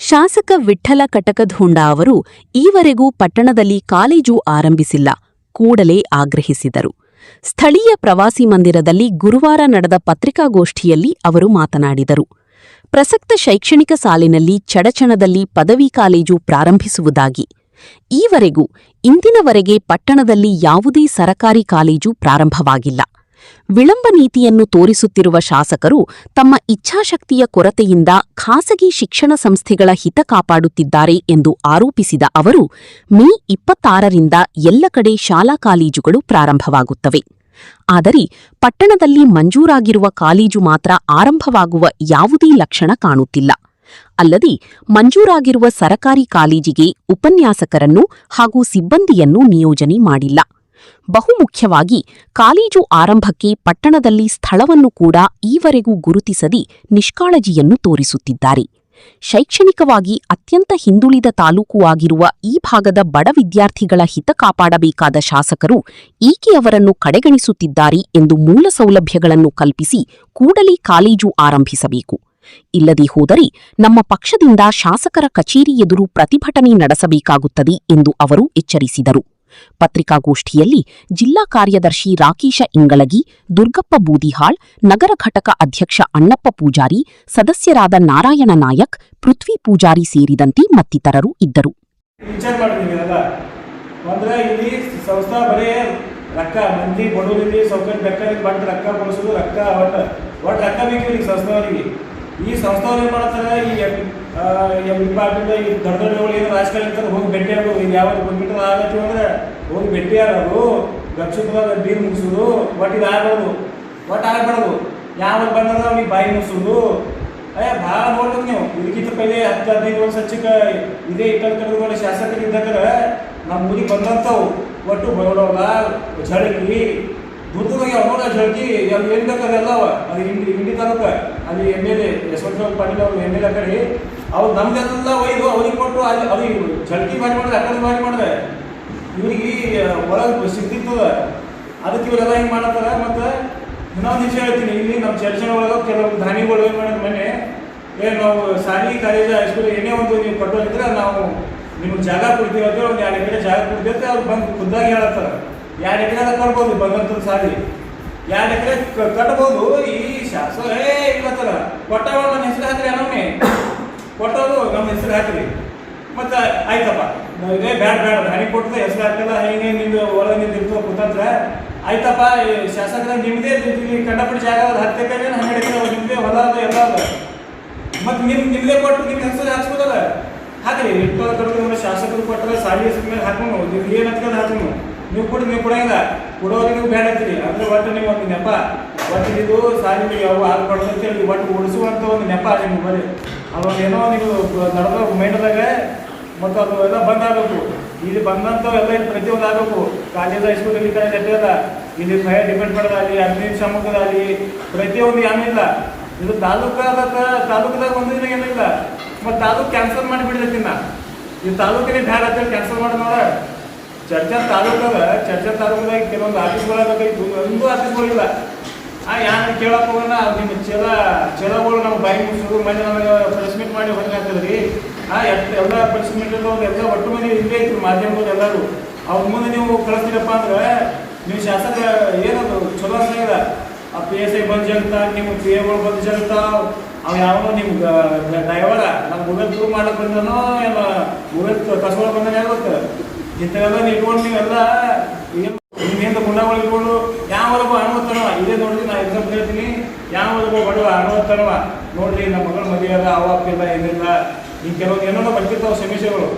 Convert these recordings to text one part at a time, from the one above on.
ಶಾಸಕ ವಿಠ್ಠಲ ಕಟಕದ ಅವರು ಈವರೆಗೂ ಪಟ್ಟಣದಲ್ಲಿ ಕಾಲೇಜು ಆರಂಭಿಸಿಲ್ಲ, ಕೂಡಲೇ ಆಗ್ರಹಿಸಿದರು. ಸ್ಥಳೀಯ ಪ್ರವಾಸಿ ಮಂದಿರದಲ್ಲಿ ಗುರುವಾರ ನಡೆದ ಪತ್ರಿಕಾಗೋಷ್ಠಿಯಲ್ಲಿ ಅವರು ಮಾತನಾಡಿದರು. ಪ್ರಸಕ್ತ ಶೈಕ್ಷಣಿಕ ಸಾಲಿನಲ್ಲಿ ಚಡಚಣದಲ್ಲಿ ಪದವಿ ಕಾಲೇಜು ಪ್ರಾರಂಭಿಸುವುದಾಗಿ. ಈವರೆಗೂ ಇಂದಿನವರೆಗೆ ಪಟ್ಟಣದಲ್ಲಿ ಯಾವುದೇ ಸರಕಾರಿ ಕಾಲೇಜು ಪ್ರಾರಂಭವಾಗಿಲ್ಲ. ವಿಳಂಬ ನೀತಿಯನ್ನು ತೋರಿಸುತ್ತಿರುವ ಶಾಸಕರು ತಮ್ಮ ಇಚ್ಛಾಶಕ್ತಿಯ ಕೊರತೆಯಿಂದ ಖಾಸಗಿ ಶಿಕ್ಷಣ ಸಂಸ್ಥೆಗಳ ಹಿತ ಕಾಪಾಡುತ್ತಿದ್ದಾರೆ ಎಂದು ಆರೋಪಿಸಿದ ಅವರು, ಮೇ 26ರಿಂದ ಎಲ್ಲ ಕಡೆ ಶಾಲಾ ಕಾಲೇಜುಗಳು ಪ್ರಾರಂಭವಾಗುತ್ತವೆ. ಆದರೆ ಪಟ್ಟಣದಲ್ಲಿ ಮಂಜೂರಾಗಿರುವ ಕಾಲೇಜು ಮಾತ್ರ ಆರಂಭವಾಗುವ ಯಾವುದೇ ಲಕ್ಷಣ ಕಾಣುತ್ತಿಲ್ಲ. ಅಲ್ಲದೆ ಮಂಜೂರಾಗಿರುವ ಸರಕಾರಿ ಕಾಲೇಜಿಗೆ ಉಪನ್ಯಾಸಕರನ್ನು ಹಾಗೂ ಸಿಬ್ಬಂದಿಯನ್ನು ನಿಯೋಜನೆ ಮಾಡಿಲ್ಲ. ಬಹುಮುಖ್ಯವಾಗಿ ಕಾಲೇಜು ಆರಂಭಕ್ಕೆ ಪಟ್ಟಣದಲ್ಲಿ ಸ್ಥಳವನ್ನು ಕೂಡ ಈವರೆಗೂ ಗುರುತಿಸದೆ ನಿಷ್ಕಾಳಜಿಯನ್ನು ತೋರಿಸುತ್ತಿದ್ದಾರೆ. ಶೈಕ್ಷಣಿಕವಾಗಿ ಅತ್ಯಂತ ಹಿಂದುಳಿದ ತಾಲೂಕು ಆಗಿರುವ ಈ ಭಾಗದ ಬಡ ವಿದ್ಯಾರ್ಥಿಗಳ ಹಿತ ಕಾಪಾಡಬೇಕಾದ ಶಾಸಕರು ಏಕೆ ಅವರನ್ನು ಕಡೆಗಣಿಸುತ್ತಿದ್ದಾರೆ ಎಂದು ಮೂಲ ಸೌಲಭ್ಯಗಳನ್ನು ಕಲ್ಪಿಸಿ ಕೂಡಲೇ ಕಾಲೇಜು ಆರಂಭಿಸಬೇಕು. ಇಲ್ಲದೇ ಹೋದರೆ ನಮ್ಮ ಪಕ್ಷದಿಂದ ಶಾಸಕರ ಕಚೇರಿ ಎದುರು ಪ್ರತಿಭಟನೆ ನಡೆಸಬೇಕಾಗುತ್ತದೆ ಎಂದು ಅವರು ಎಚ್ಚರಿಸಿದರು. ಪತ್ರಿಕಾಗೋಷ್ಠಿಯಲ್ಲಿ ಜಿಲ್ಲಾ ಕಾರ್ಯದರ್ಶಿ ರಾಕೇಶ ಇಂಗಳಗಿ, ದುರ್ಗಪ್ಪ ಬೂದಿಹಾಳ್, ನಗರ ಘಟಕ ಅಧ್ಯಕ್ಷ ಅಣ್ಣಪ್ಪ ಪೂಜಾರಿ, ಸದಸ್ಯರಾದ ನಾರಾಯಣ ನಾಯಕ್, ಪೃಥ್ವಿ ಪೂಜಾರಿ ಸೇರಿದಂತೆ ಮತ್ತಿತರರು ಇದ್ದರು. ಈ ಸಂಸ್ಥೆಯವ್ರು ಏನು ಮಾಡ್ತಾರೆ, ಈ ಡಿಪಾರ್ಟ್ಮೆಂಟ್ ಈ ದೊಡ್ಡ ದೊಡ್ಡಗಳು ಏನು ರಾಜಕಾರಣ ಇರ್ತಾರೆ ಹೋಗಿ ಭೇಟಿ ಆಗೋದು. ಈಗ ಯಾವಾಗ ಬಂದ್ಬಿಟ್ಟು ಆಗತ್ತೀವಿ ಅಂದರೆ ಹೋಗಿ ಭೇಟಿ ಆಗೋದು, ಗಪ್ಸುತ್ತದಾಗ ನೀರು ಮುಗಿಸೋದು, ಒಟ್ಟು ಇದು ಆಗೋದು, ಒಟ್ಟು ಆಗಬಾರ್ದು. ಯಾವಾಗ ಬಂದ್ರೆ ಅವ್ನಿಗೆ ಬಾಯಿ ಮುಗಿಸೋದು. ಭಾಳ ನೋಡ್ಬೇಕು ನೀವು. ಇದಕ್ಕಿಂತ ಪೈಲೆ 10-15 ವರ್ಷ ಹಚ್ಚಕ್ಕೆ ಇದೇ ಕಡೆಗಳು ಶಾಸಕರು ಇದ್ದಾಗ ನಮ್ಮ ಊರಿಗೆ ಬಂದಂಥವು ಒಟ್ಟು ಬರೋಲ್ಲ ಝಳಕಿ ದುರ್ಗದಾಗ ಅವನೋಡ ಝಳಕಿ ಅಲ್ಲಿ ಏನು ಬೇಕಾದೆಲ್ಲ ಅದು ಹಿಂಡಿ ತಾಲೂಕು ಅಲ್ಲಿ MLA ಯಶವಂತರಾವ್ ಪಾಟೀಲ್ ಅವರು MLA ಕಡೆ ಅವ್ರು ನಮ್ದೆಲ್ಲ ಒಯ್ದು ಅವ್ರಿಗೆ ಕೊಟ್ಟು ಅಲ್ಲಿ ಅವ್ರಿಗೆ ಝಳಕಿ ಮಾಡಿ ಮಾಡಿದ್ರೆ ಅಕ್ಕದ ಮಾಡಿ ಮಾಡಿದ್ರೆ ಇವ್ರಿಗೆ ಒಳಗೆ ಸಿಗ್ತಿರ್ತದ. ಅದಕ್ಕೆ ಇವರೆಲ್ಲ ಹಿಂಗೆ ಮಾಡತ್ತಾರ. ಮತ್ತು ಇನ್ನೊಂದು ವಿಷಯ ಹೇಳ್ತೀನಿ, ಇಲ್ಲಿ ನಮ್ಮ ಚರ್ಚೆ ಒಳಗೆ ಕೆಲವು ಧಾನಿಗಳು ಏನು ಮಾಡೋದು, ಮನೆ ನಾವು ಸಾಲಿ ಕಾಲೇಜ್ ಹೈಸ್ಕೂಲ್ ಏನೇ ಒಂದು ನೀವು ಕಟ್ಟೋದಿದ್ರೆ ನಾವು ನಿಮ್ಗೆ ಜಾಗ ಕೊಡ್ತೀವಿ ಅಂತ ಒಂದು 2 ಎಕರೆ ಜಾಗ ಕೊಡ್ತೀವಿ ಅಂತ ಅವ್ರು ಬಂದು ಖುದ್ದಾಗಿ ಹೇಳತ್ತಾರ. 2 ಎಕರೆ ಕಟ್ಬೋದು ಬಂದಂಥದ್ದು ಸಾಲಿ 2 ಎಕರೆ ಕಟ್ಬೋದು. ಈ ಶಾಸಕ ಇಲ್ಲತ್ತಾರ ಕೊಟ್ಟವ ನನ್ನ ಹೆಸರು ಹಾಕ್ರಿ, ಅನ್ನೋನೆ ಕೊಟ್ಟೋದು ನಮ್ಮ ಹೆಸರು ಹಾಕ್ರಿ. ಮತ್ತು ಆಯ್ತಪ್ಪ ಇದೇ ಬ್ಯಾಡ ಹಣಿ ಕೊಟ್ಟದ ಹೆಸರು ಹಾಕಲ್ಲ, ಹೇಗೆ ನಿಮ್ದು ಒಳಗೆ ನಿಂದು ಇರ್ತವೆ ಕುತಂತ್ರ ಆಯ್ತಪ್ಪ. ಶಾಸಕರ ನಿಮ್ಮದೇ ಇಲ್ಲಿ ಕಂಡಪಟ್ಟಿ ಜಾಗ 10 ಎಕರೆ 12 ಎಕರೆ ನಿಮ್ಮದೇ ಹೊಲ ಅದ ಎಲ್ಲ ಅದ. ಮತ್ತು ನಿಮ್ಮದೇ ಕೊಟ್ಟು ನಿಮ್ಮ ಹೆಸರು ಹಾಕ್ಸ್ಬೋದಲ್ಲ, ಹಾಕ್ರಿ. ಇಟ್ಟು ಕಟ್ಟೋದು ಶಾಸಕರು ಕೊಟ್ಟರೆ ಸಾಲಿ ಹೆಸರು ಮೇಲೆ ಹಾಕೊಂಡು ನೀವು ಏನು ಹಚ್ಕೊಂಡು ಹಾಕೊಂಡು ನೀವು ಕೊಡಂಗಿಲ್ಲ, ಕೊಡೋರಿಗೆ ನೀವು ಬೇಡ ಅಂತೀರಿ. ಅಂದರೆ ಒಟ್ಟು ನೀವು ಒಂದು ನೆಪ, ಒಟ್ಟು ಇದು ಸಾಲಿ ಯಾವ ಆಗ್ಬಾರ್ದು ಅಂತೇಳಿ ಒಟ್ಟು ಉಳಿಸುವಂಥ ಒಂದು ನೆಪ ನಿಮ್ಗೆ ಬರೀ ಅವಾಗ ಏನೋ ನೀವು ನಡೆದ ಮೈಂಡ್ದಾಗ. ಮತ್ತು ಅದು ಎಲ್ಲ ಬಂದಾಗಬೇಕು. ಇಲ್ಲಿ ಬಂದಂಥವೆಲ್ಲ ಇಲ್ಲಿ ಪ್ರತಿಯೊಂದು ಆಗಬೇಕು. ಕಾಲೇಜ್ ಹೈಸ್ಕೂಲಲ್ಲಿ ಕಾಲೇಜ್ ಅಡ್ಡಿಲ್ಲ, ಇಲ್ಲಿ ಫೈರ್ ಡಿಪೆಂಡ್ ಮಾಡೋದು ಅಲ್ಲಿ ಅಗ್ನಿಶಾಮಕದ ಅಲ್ಲಿ ಪ್ರತಿಯೊಂದು ಏನಿಲ್ಲ. ಇದು ತಾಲೂಕದಾಗ ಒಂದು ದಿನ ಏನಿಲ್ಲ. ಮತ್ತು ತಾಲೂಕು ಕ್ಯಾನ್ಸಲ್ ಮಾಡಿಬಿಡ್ತಿನ್ನ ಈ ತಾಲೂಕಿನ ಬ್ಯಾಡ ಅಂತೇಳಿ ಕ್ಯಾನ್ಸಲ್ ಮಾಡಿ ನೋಡ. ಚರ್ಚಾ ತಾಲೂಕದಾಗ ಕೆಲವೊಂದು ಆಫೀಸ್ಗಳಾಗಬೇಕು, ಒಂದು ಆಫೀಸ್ಗಳಿಲ್ಲ. ಯಾರು ಕೇಳಕ್ಕೆ ಹೋಗೋಣ ನಿಮ್ಮ ಚಲಗಳು ನಮ್ಮ ಬಾಯಿ ಮುಗಿಸೋದು. ಮನೆ ನಮಗೆ ಪ್ರೆಸ್ ಮೀಟ್ ಮಾಡಿ ಹೊರಗೆ ಹಾಕಿದ್ರಿ. ಎಲ್ಲ ಪ್ರೆಸ್ ಮೀಟ್ ಎಲ್ಲ ಒಟ್ಟು ಮನೆ ಇಲ್ಲೇ ಇತ್ತು ಮಾಧ್ಯಮಗಳು ಎಲ್ಲರೂ. ಅವ್ರ ಮುಂದೆ ನೀವು ಕಳಿಸ್ತೀರಪ್ಪ ಅಂದ್ರೆ ನೀವು ಶಾಸಕ ಏನದು ಚಲೋ ಅಂತ ಆ PSI ಬಂದು ಜಲ್ತ, ನಿಮ್ಮ PAಗಳು ಬಂದು ಜಲ್ತ, ಅವು ಯಾವನೋ ನಿಮ್ಗೆ ಡ್ರೈವರ ನಮ್ಮ ಮೊಬೈಲ್ ಪ್ರೂವ್ ಮಾಡಕ್ಕೆ ಬಂದನೋ ಏನೋ ಮೊಬೈಲ್ ಕಸ್ಕೊಳಕ್ಕೆ ಬಂದಾನೆ ಆಗುತ್ತೆ. ಇಂಥವೆಲ್ಲ ಇಟ್ಕೊಂಡು ನೀವೆಲ್ಲ ನಿಮ್ಮಿಂದ ಗುಂಡಗಳು ಇಟ್ಕೊಂಡು ಯಾವೊಬ್ಬ ಅನುವತ್ತನವ ಇದೇ ನೋಡ್ರಿ. ನಾ ಎಕ್ಸಾಂಪಲ್ ಹೇಳ್ತೀನಿ, ಯಾವೊಬ್ಬ ಬಡವ ಅನುವತ್ತನವ ನೋಡ್ರಿ ನಮ್ಮ ಮಗಳ ಮದುವೆ ಅದ, ಅವ ಅಪ್ಪಿಲ್ಲ ಏನಿಲ್ಲ. ಈಗ ಕೆಲವೊಂದು ಏನೋ ಬರ್ತಿರ್ತಾವೆ ಸಮಸ್ಯೆಗಳು.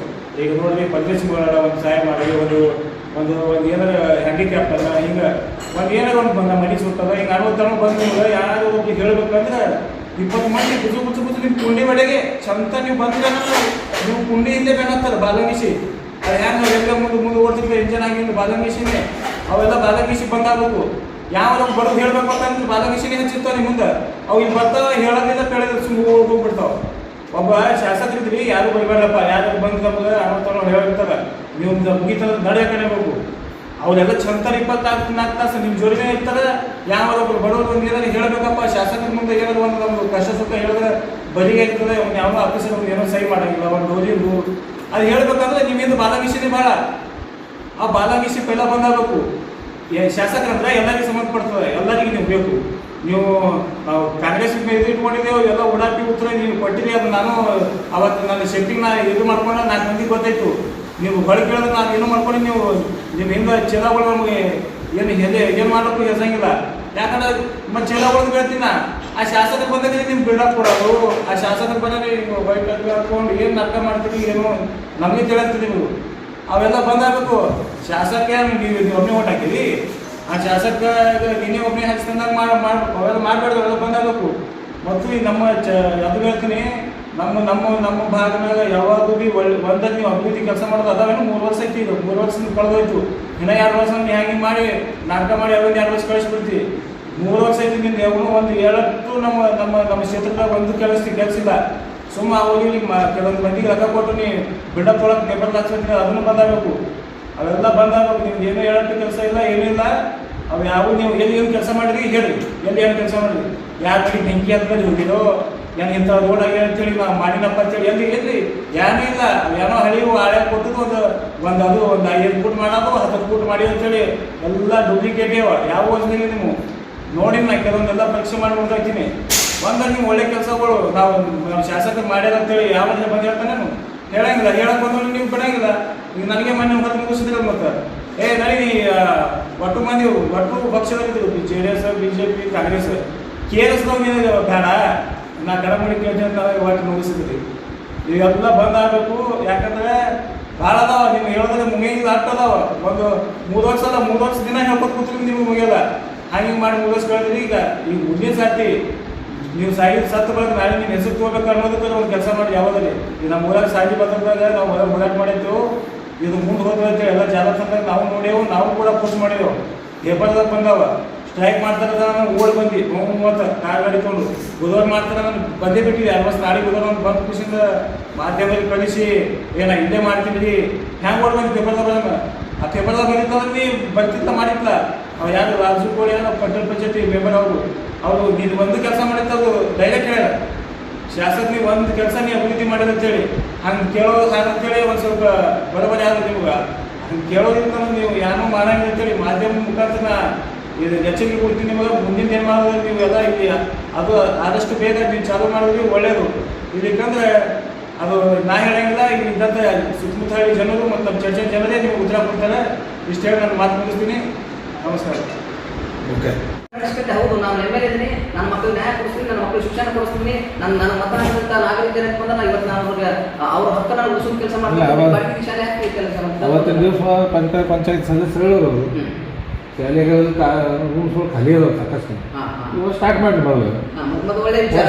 ಈಗ ನೋಡ್ರಿ ಪಂಚಾಯತ್ಗಳ ಒಂದು ಸಹಾಯ ಮಾಡಿ, ಒಂದು ಏನಾರ ಹ್ಯಾಂಡಿಕ್ಯಾಪ್ಟ್ ಅಲ್ಲ, ಹಿಂಗೆ ಒಂದು ಏನಾರ ಒಂದು ನಮ್ಮ ಮನೆ ಸುತ್ತದ. ಹಿಂಗೆ 60 ಬಂದು ನಿಮ್ಗೆ ಯಾರು ಒಬ್ರಿಗೆ ಹೇಳ್ಬೇಕಂದ್ರೆ 20 ಮಂದಿ ಕುಸು ನಿಮ್ಮ ಕುಂಡಿ ಒಳಗೆ ಚಂತ ನೀವು ಬಂದ್ರೆ ನೀವು ಕುಂಡಿ ಹಿಂದೆ ಬೇಕಂತಾರೆ ಬಾಲಂಗಿಸಿ. ಅದು ಹ್ಯಾಂಗ ಎಲ್ಲ ಮುಂದೆ ಓಡ್ತಿರ್ತಾರೆ ಇಂಜನ್ ಆಗಿಂದು ಬಾಲಂಗಿಸಿನೇ. ಅವೆಲ್ಲ ಬಾಲಂಗಿಸಿ ಬಂದಾಗಬೇಕು. ಯಾವ ಬರೋದು ಹೇಳ್ಬೇಕು ಅಂತಂದ್ರೆ ಬಾಲಂಗಿಸಿನೇ ಹಚ್ಚಿರ್ತಾವೆ ನಿಮ್ಮ ಮುಂದೆ. ಅವು ಇಲ್ಲಿ ಬರ್ತಾವೆ, ಹೇಳೋದಿಲ್ಲ ಕೇಳೋದು ಸುಮ್ಮನೆ ಹೋಗ್ಬಿಡ್ತಾವೆ. ಒಬ್ಬ ಶಾಸಕರಿದ್ರಿ ಯಾರು ಬರಬೇಡಪ್ಪ, ಯಾರು ಬಂದು ನಮ್ಗೆ 60 ಹೇಳಿರ್ತಾರೆ, ನೀವು ಮುಗಿತಂದ್ರೆ ನಡೆಯ ಕಡೆ ಹೋಗು. ಅವರೆಲ್ಲ ಚಂತರ 24 ತಾಸು ನಿಮ್ಮ ಜೋಡಿನೇ ಇರ್ತಾರೆ. ಯಾವಾಗೊಬ್ರು ಬಡವರು ಒಂದು ಏನಾದ್ರು ಹೇಳಬೇಕಪ್ಪ ಶಾಸಕರ ಮುಂದೆ ಏನಾದ್ರು ಒಂದು ನಮ್ದು ಕಷ್ಟ ಸುಖ ಹೇಳಿದ್ರೆ ಬದಿಗೆ ಇರ್ತದೆ. ಅವ್ನು ಯಾವ ಆಫೀಸರ್ ಏನೋ ಸಹಿ ಮಾಡಂಗಿಲ್ಲ, ಒಂದು ಓದಿರು ಅದು ಹೇಳ್ಬೇಕಂದ್ರೆ ನಿಮ್ಮಿಂದ ಬಾಲಗೀಸಿನೇ ಭಾಳ. ಆ ಬಾಲಗೀಸಿ ಪೈಲ ಬಂದಾಗಬೇಕು. ಶಾಸಕರಂದ್ರೆ ಎಲ್ಲರಿಗೂ ಸಂಬಂಧಪಡ್ತದೆ, ಎಲ್ಲರಿಗೂ ನೀವು ಬೇಕು. ನೀವು ಕಾಂಗ್ರೆಸ್ ಮೇಲೆ ಇದು ಇಟ್ಕೊಂಡಿದ್ದೇವೆ, ಎಲ್ಲ ಓಡಾಟಿ ಉತ್ತರ ನೀವು ಕೊಟ್ಟಿರಿ. ಅದು ನಾನು ಅವತ್ತು ನನ್ನ ಶೆಟ್ಟಿಂಗ್ ಇದು ಮಾಡ್ಕೊಂಡು 4 ಮಂದಿಗೆ ಗೊತ್ತಾಯ್ತು. ನೀವು ಹೊಳೆ ಕೇಳಿದ್ರೆ ನಾನು ಏನೋ ಮಾಡ್ಕೊಂಡು ನೀವು ಹಿಂದೆ ಚೀಲಗಳು ನಮಗೆ ಏನು ಮಾಡೋಕ್ಕೂ ಹೆಸಂಗಿಲ್ಲ. ಯಾಕಂದ್ರೆ ಮತ್ತೆ ಚೀಲಗಳು ಹೇಳ್ತೀನಿ. ಆ ಶಾಸಕರು ಬಂದಾಗ ನಿಮ್ಗೆ ಬಿಲ್ಡಪ್ ಕೊಡೋದು, ಆ ಶಾಸಕರು ಬಂದಾಗ ನೀವು ವೈಟ್ ಹಾಕೊಂಡು ಏನು ನಾಟಕ ಮಾಡ್ತೀವಿ ಏನೋ ನಮಗೆ ತಿಳಿಸ್ತೀವಿ. ನೀವು ಅವೆಲ್ಲ ಬಂದಾಗಬೇಕು. ಶಾಸಕ ನೀವು ಒಬ್ಬನೇ ಓಟ್ ಹಾಕಿರಿ, ಆ ಶಾಸಕ ನೀನೇ ಒಬ್ಬನೇ ಹಚ್ಚಿದಂದಾಗ ಮಾಡ್ಬೇಕು. ಅವೆಲ್ಲ ಮಾಡಬಾರ್ದು, ಅವೆಲ್ಲ ಬಂದಾಗಬೇಕು. ಮತ್ತು ಈ ನಮ್ಮ ಅದು ಹೇಳ್ತೀನಿ, ನಮ್ಮ ಭಾಗನಾಗ ಯಾವಾಗೂ ಭೀ ಒಂದಲ್ಲಿ ನೀವು ಅಭಿವೃದ್ಧಿ ಕೆಲಸ ಮಾಡೋದು ಅದಾವೇನು 3 ವರ್ಷ ಐತಿ. ಇದು 3 ವರ್ಷದಿಂದ ಕಳೆದೋಯ್ತು. ಇನ್ನೂ 2 ವರ್ಷ ಹ್ಯಾಂಗೆ ಮಾಡಿ ನಾಟಕ ಮಾಡಿ ಅವನ್ನ 2 ವರ್ಷ ಕಳಿಸ್ಬಿಡ್ತೀವಿ. 3 ವರ್ಷ ಐತಿ ನಿಂದು ಯಾವನು ಒಂದು ಹೇಳಟ್ಟು ನಮ್ಮ ಕ್ಷೇತ್ರದಾಗ ಒಂದು ಕೆಲಸಿಲ್ಲ. ಸುಮ್ಮ ಅವ್ರಿಗೆ ಕೆಲವೊಂದು ಮಂದಿಗೆ ರೊಕ್ಕ ಕೊಟ್ಟು ನೀವು ಬಿಲ್ಡಪ್ ತೊಳಕ್ಕೆ ಪೇಪರ್ ಹಾಕ್ಸ್ಬಿಡ್ತೀವಿ, ಅದನ್ನು ಬಂದಾಗಬೇಕು. ಅವೆಲ್ಲ ಬಂದಾಗಬೇಕು. ನಿಮ್ಗೆ ಏನೂ ಹೇಳಟ್ಟು ಕೆಲಸ ಇಲ್ಲ, ಏನೂ ಇಲ್ಲ. ಅವು ಯಾವ ನೀವು ಎಲ್ಲಿ ಏನು ಕೆಲಸ ಮಾಡಿದ್ರಿ ಹೇಳಿ, ಎಲ್ಲಿ ಏನು ಕೆಲಸ ಮಾಡಿದ್ರಿ, ಯಾರ ಕಡೆ ಬೆಂಕಿ ಹತ್ಕೊಂಡು ಹೋಗಿರೋ ಏನು ಇಂಥ ರೋಡ್ ಆಗಿ ಅಂತೇಳಿ ನಾವು ಮಾಡಿನಪ್ಪ ಅಂತೇಳಿ ಎಲ್ಲಿ ಏನೂ ಇಲ್ಲ. ಏನೋ ಹಳಿವು ಹಳೆ ಕೊಟ್ಟದ್ದು ಒಂದು 5 ಫೂಟ್ ಮಾಡೋದು 10 ಫೂಟ್ ಮಾಡಿ ಅಂತೇಳಿ ಎಲ್ಲ ಡೂಪ್ಲಿಕೇಟ್ ಯಾವ ಯೋಜನೆಯಲ್ಲಿ ನೀವು ನೋಡಿ. ನಾ ಕೆಲವೊಂದೆಲ್ಲ ಪರೀಕ್ಷೆ ಮಾಡಿ ನೋಡ್ತಾಯಿದ್ದೀನಿ. ನೀವು ಒಳ್ಳೆ ಕೆಲಸಗಳು ನಾವು ಶಾಸಕರು ಮಾಡ್ಯಾರ ಅಂತೇಳಿ ಯಾವ ಬಂದು ಹೇಳ್ತಾನೆ ನಾನು ಹೇಳಂಗಿಲ್ಲ. ಹೇಳಕ್ ಬಂದ್ರೆ ನೀವು ಬಿಡಂಗಿಲ್ಲ. ಈಗ ನನಗೆ ಮೊನ್ನೆ ಹೊತ್ತು ಮುಗಿಸಿದ್ರೆ ಮತ್ತೆ ನನಗೆ ಒಟ್ಟು ಮಂದಿ ಒಟ್ಟು ಪಕ್ಷದಲ್ಲಿದ್ದರು, JDS BJP ಕಾಂಗ್ರೆಸ್ KRSನವ್ರು ಬೇಡ ನಾ ಕಡಮಡಿ ಕೇಳ್ತೀನಿ ಅಂತ ಒಟ್ಟು ಮುಗಿಸಿದ್ರಿ. ಇವೆಲ್ಲ ಬಂದಾಗಬೇಕು. ಯಾಕಂದ್ರೆ ಭಾಳ ಅದಾವ. ನಿಮ್ಗೆ ಹೇಳಿದ್ರೆ ಮುಗಿಯಿಲ್ಲ ಆಗ್ತದಾವ. ಒಂದು 3 ವರ್ಷ ಅಲ್ಲ, 3 ವರ್ಷ ದಿನ ಹೇಳ್ಕೊತ ಕೂತ್ರಿ ನಿಮ್ಗೆ ಮುಗಿಯಲ್ಲ. ಹಂಗೆ ಮಾಡಿ ಮುಗಿಸ್ಕೊಳ್ತೀರಿ. ಈಗ ಮುಂದಿನ ಸರ್ತಿ ನೀವು ಸತ್ತು ಬಳಕ ನಾಳೆ ನೀವು ಹೆಸರು ತಗೋಬೇಕು ಅನ್ನೋದಕ್ಕೆ ಒಂದು ಕೆಲಸ ಮಾಡಿ. ಯಾವುದಲ್ಲಿ ಈಗ ನಮ್ಮ ಊರಾಗ ಸಾಜಿ ಬದ್ದಾಗ ನಾವು ಹೋರಾಟ ಮಾಡಿದ್ದೆವು. ಇದು ಮುಂದೆ ಹೋದ್ರೆ ಎಲ್ಲ ಜಾಲತಾಣದಾಗ ನಾವು ನೋಡೇವು, ನಾವು ಕೂಡ ಪೋಸ್ಟ್ ಮಾಡಿದೆವು. ಪೇಪರ್ದಾಗ ಬಂದಾವ ಸ್ಟ್ರೈಕ್ ಮಾಡ್ತಾರೆ. ನಾನು ಓಡಿ ಬಂದು 30 ಕಾರ್ ಗಾಡಿಕೊಂಡು ಬುಧವಾರ ಮಾಡ್ತಾರೆ. ನಾನು ಬಂದೇ ಬಿಟ್ಟಿದ್ದೆ. ಆಲ್ಮೋಸ್ಟ್ ನಾಳೆ ಬುಧವಾರ ಒಂದು ಬಂದು ಖುಷಿಯಿಂದ ಮಾಧ್ಯಮದಲ್ಲಿ ಕಳಿಸಿ ಇಲ್ಲೇ ಮಾಡ್ತೀವಿ ಹ್ಯಾಂಗೆ ಓಡಿ ಬಂದು ಪೇಪರ್ದಾಗ. ಆ ಪೇಪರ್ದಾಗ ಬಂದಿತ್ತಂದ್ರೆ ನೀವು ಬರ್ತಿತ್ತ ಮಾಡಿತ್ತಲ್ಲ. ಅವ್ರು ಯಾರು ರಾಜು ಕೋಳಿ ಪಟ್ಟಣ ಪಂಚಾಯತಿ ಮೆಂಬರ್ ಅವರು ನೀನು ಒಂದು ಕೆಲಸ ಮಾಡಿತ್ತು, ಅದು ಡೈರೆಕ್ಟ್ ಹೇಳ ಶಾಸಕ ನೀವು ಒಂದು ಕೆಲಸ ನೀವು ಅಭಿವೃದ್ಧಿ ಮಾಡಿದ ಅಂತೇಳಿ ಹಂಗೆ ಕೇಳೋದು ಅಂತೇಳಿ ಒಂದು ಸ್ವಲ್ಪ ಬರೋಬರಿ ಆದ್ರೆ ನಿಮ್ಗೆ ಹಂಗೆ ಕೇಳೋದ್ರಿಂದ ನೀವು ಏನೂ ಮಾಡಂಗಿಲ್ಲ ಅಂತೇಳಿ ಮಾಧ್ಯಮ ಮುಖಾಂತರ ಇದು ಎಚ್ಚರಿಕೆ ಕೊಡ್ತೀನಿ ನಿಮಗೆ. ಮುಂದಿನ ಏನು ಮಾಡೋದು ನೀವು ಎಲ್ಲ ಇಲ್ಲಿ ಅದು ಆದಷ್ಟು ಬೇಗ ನೀವು ಚಾಲೂ ಮಾಡೋದು ಒಳ್ಳೆಯದು. ಇದಕ್ಕಂದ್ರೆ ಅದು ನಾ ಹೇಳಂಗಿಲ್ಲ. ಇಲ್ಲಿ ಇದ್ದಂಥ ಸುತ್ತಮುತ್ತ ಹಳ್ಳಿ ಜನರು ಮತ್ತು ನಮ್ಮ ಚರ್ಚೆ ಜನರೇ ನಿಮ್ಗೆ ಉತ್ತರ ಕೊಡ್ತಾರೆ. ಇಷ್ಟು ಹೇಳಿ ನಾನು ಮಾತು ಮುಗಿಸ್ತೀನಿ. ನಮಸ್ಕಾರ. ಓಕೆ. ಹೌದು, ನಾನು MLA ಇದ್ದೀನಿ, ನನ್ನ ಮಕ್ಕಳಿಗೆ ನ್ಯಾಯ ಕೊಡಿಸ್ತೀನಿ, ನನ್ನ ಮಕ್ಕಳಿಗೆ ಶಿಕ್ಷಣ ಕೊಡಿಸ್ತೀನಿ. ನನ್ನ ಮತ ಹಾಕಿದಂಥ ನಾಗರಿಕರ ಬಂದ ಇವತ್ತು ನಾನು ಅವ್ರಿಗೆ ಅವ್ರ ಹಕ್ಕನ್ನು ಉಳಿಸೋ ಕೆಲಸ ಮಾಡ್ತೀನಿ. ಶಾಲೆ ಹಾಕಿ ಕೆಲಸ ಅವತ್ತಿನ ದಿವಸ ಪಂಚಾಯತ್ ಸದಸ್ಯರು ಶಾಲೆಗಳಲ್ಲಿ ರೂಮ್ಸ್ಗಳು ಖಾಲಿ ಅದಾವೆ ಸಾಕಷ್ಟು. ಇವಾಗ ಸ್ಟಾರ್ಟ್ ಮಾಡಿ ಬರೋದು ಒಳ್ಳೆ ವಿಚಾರ.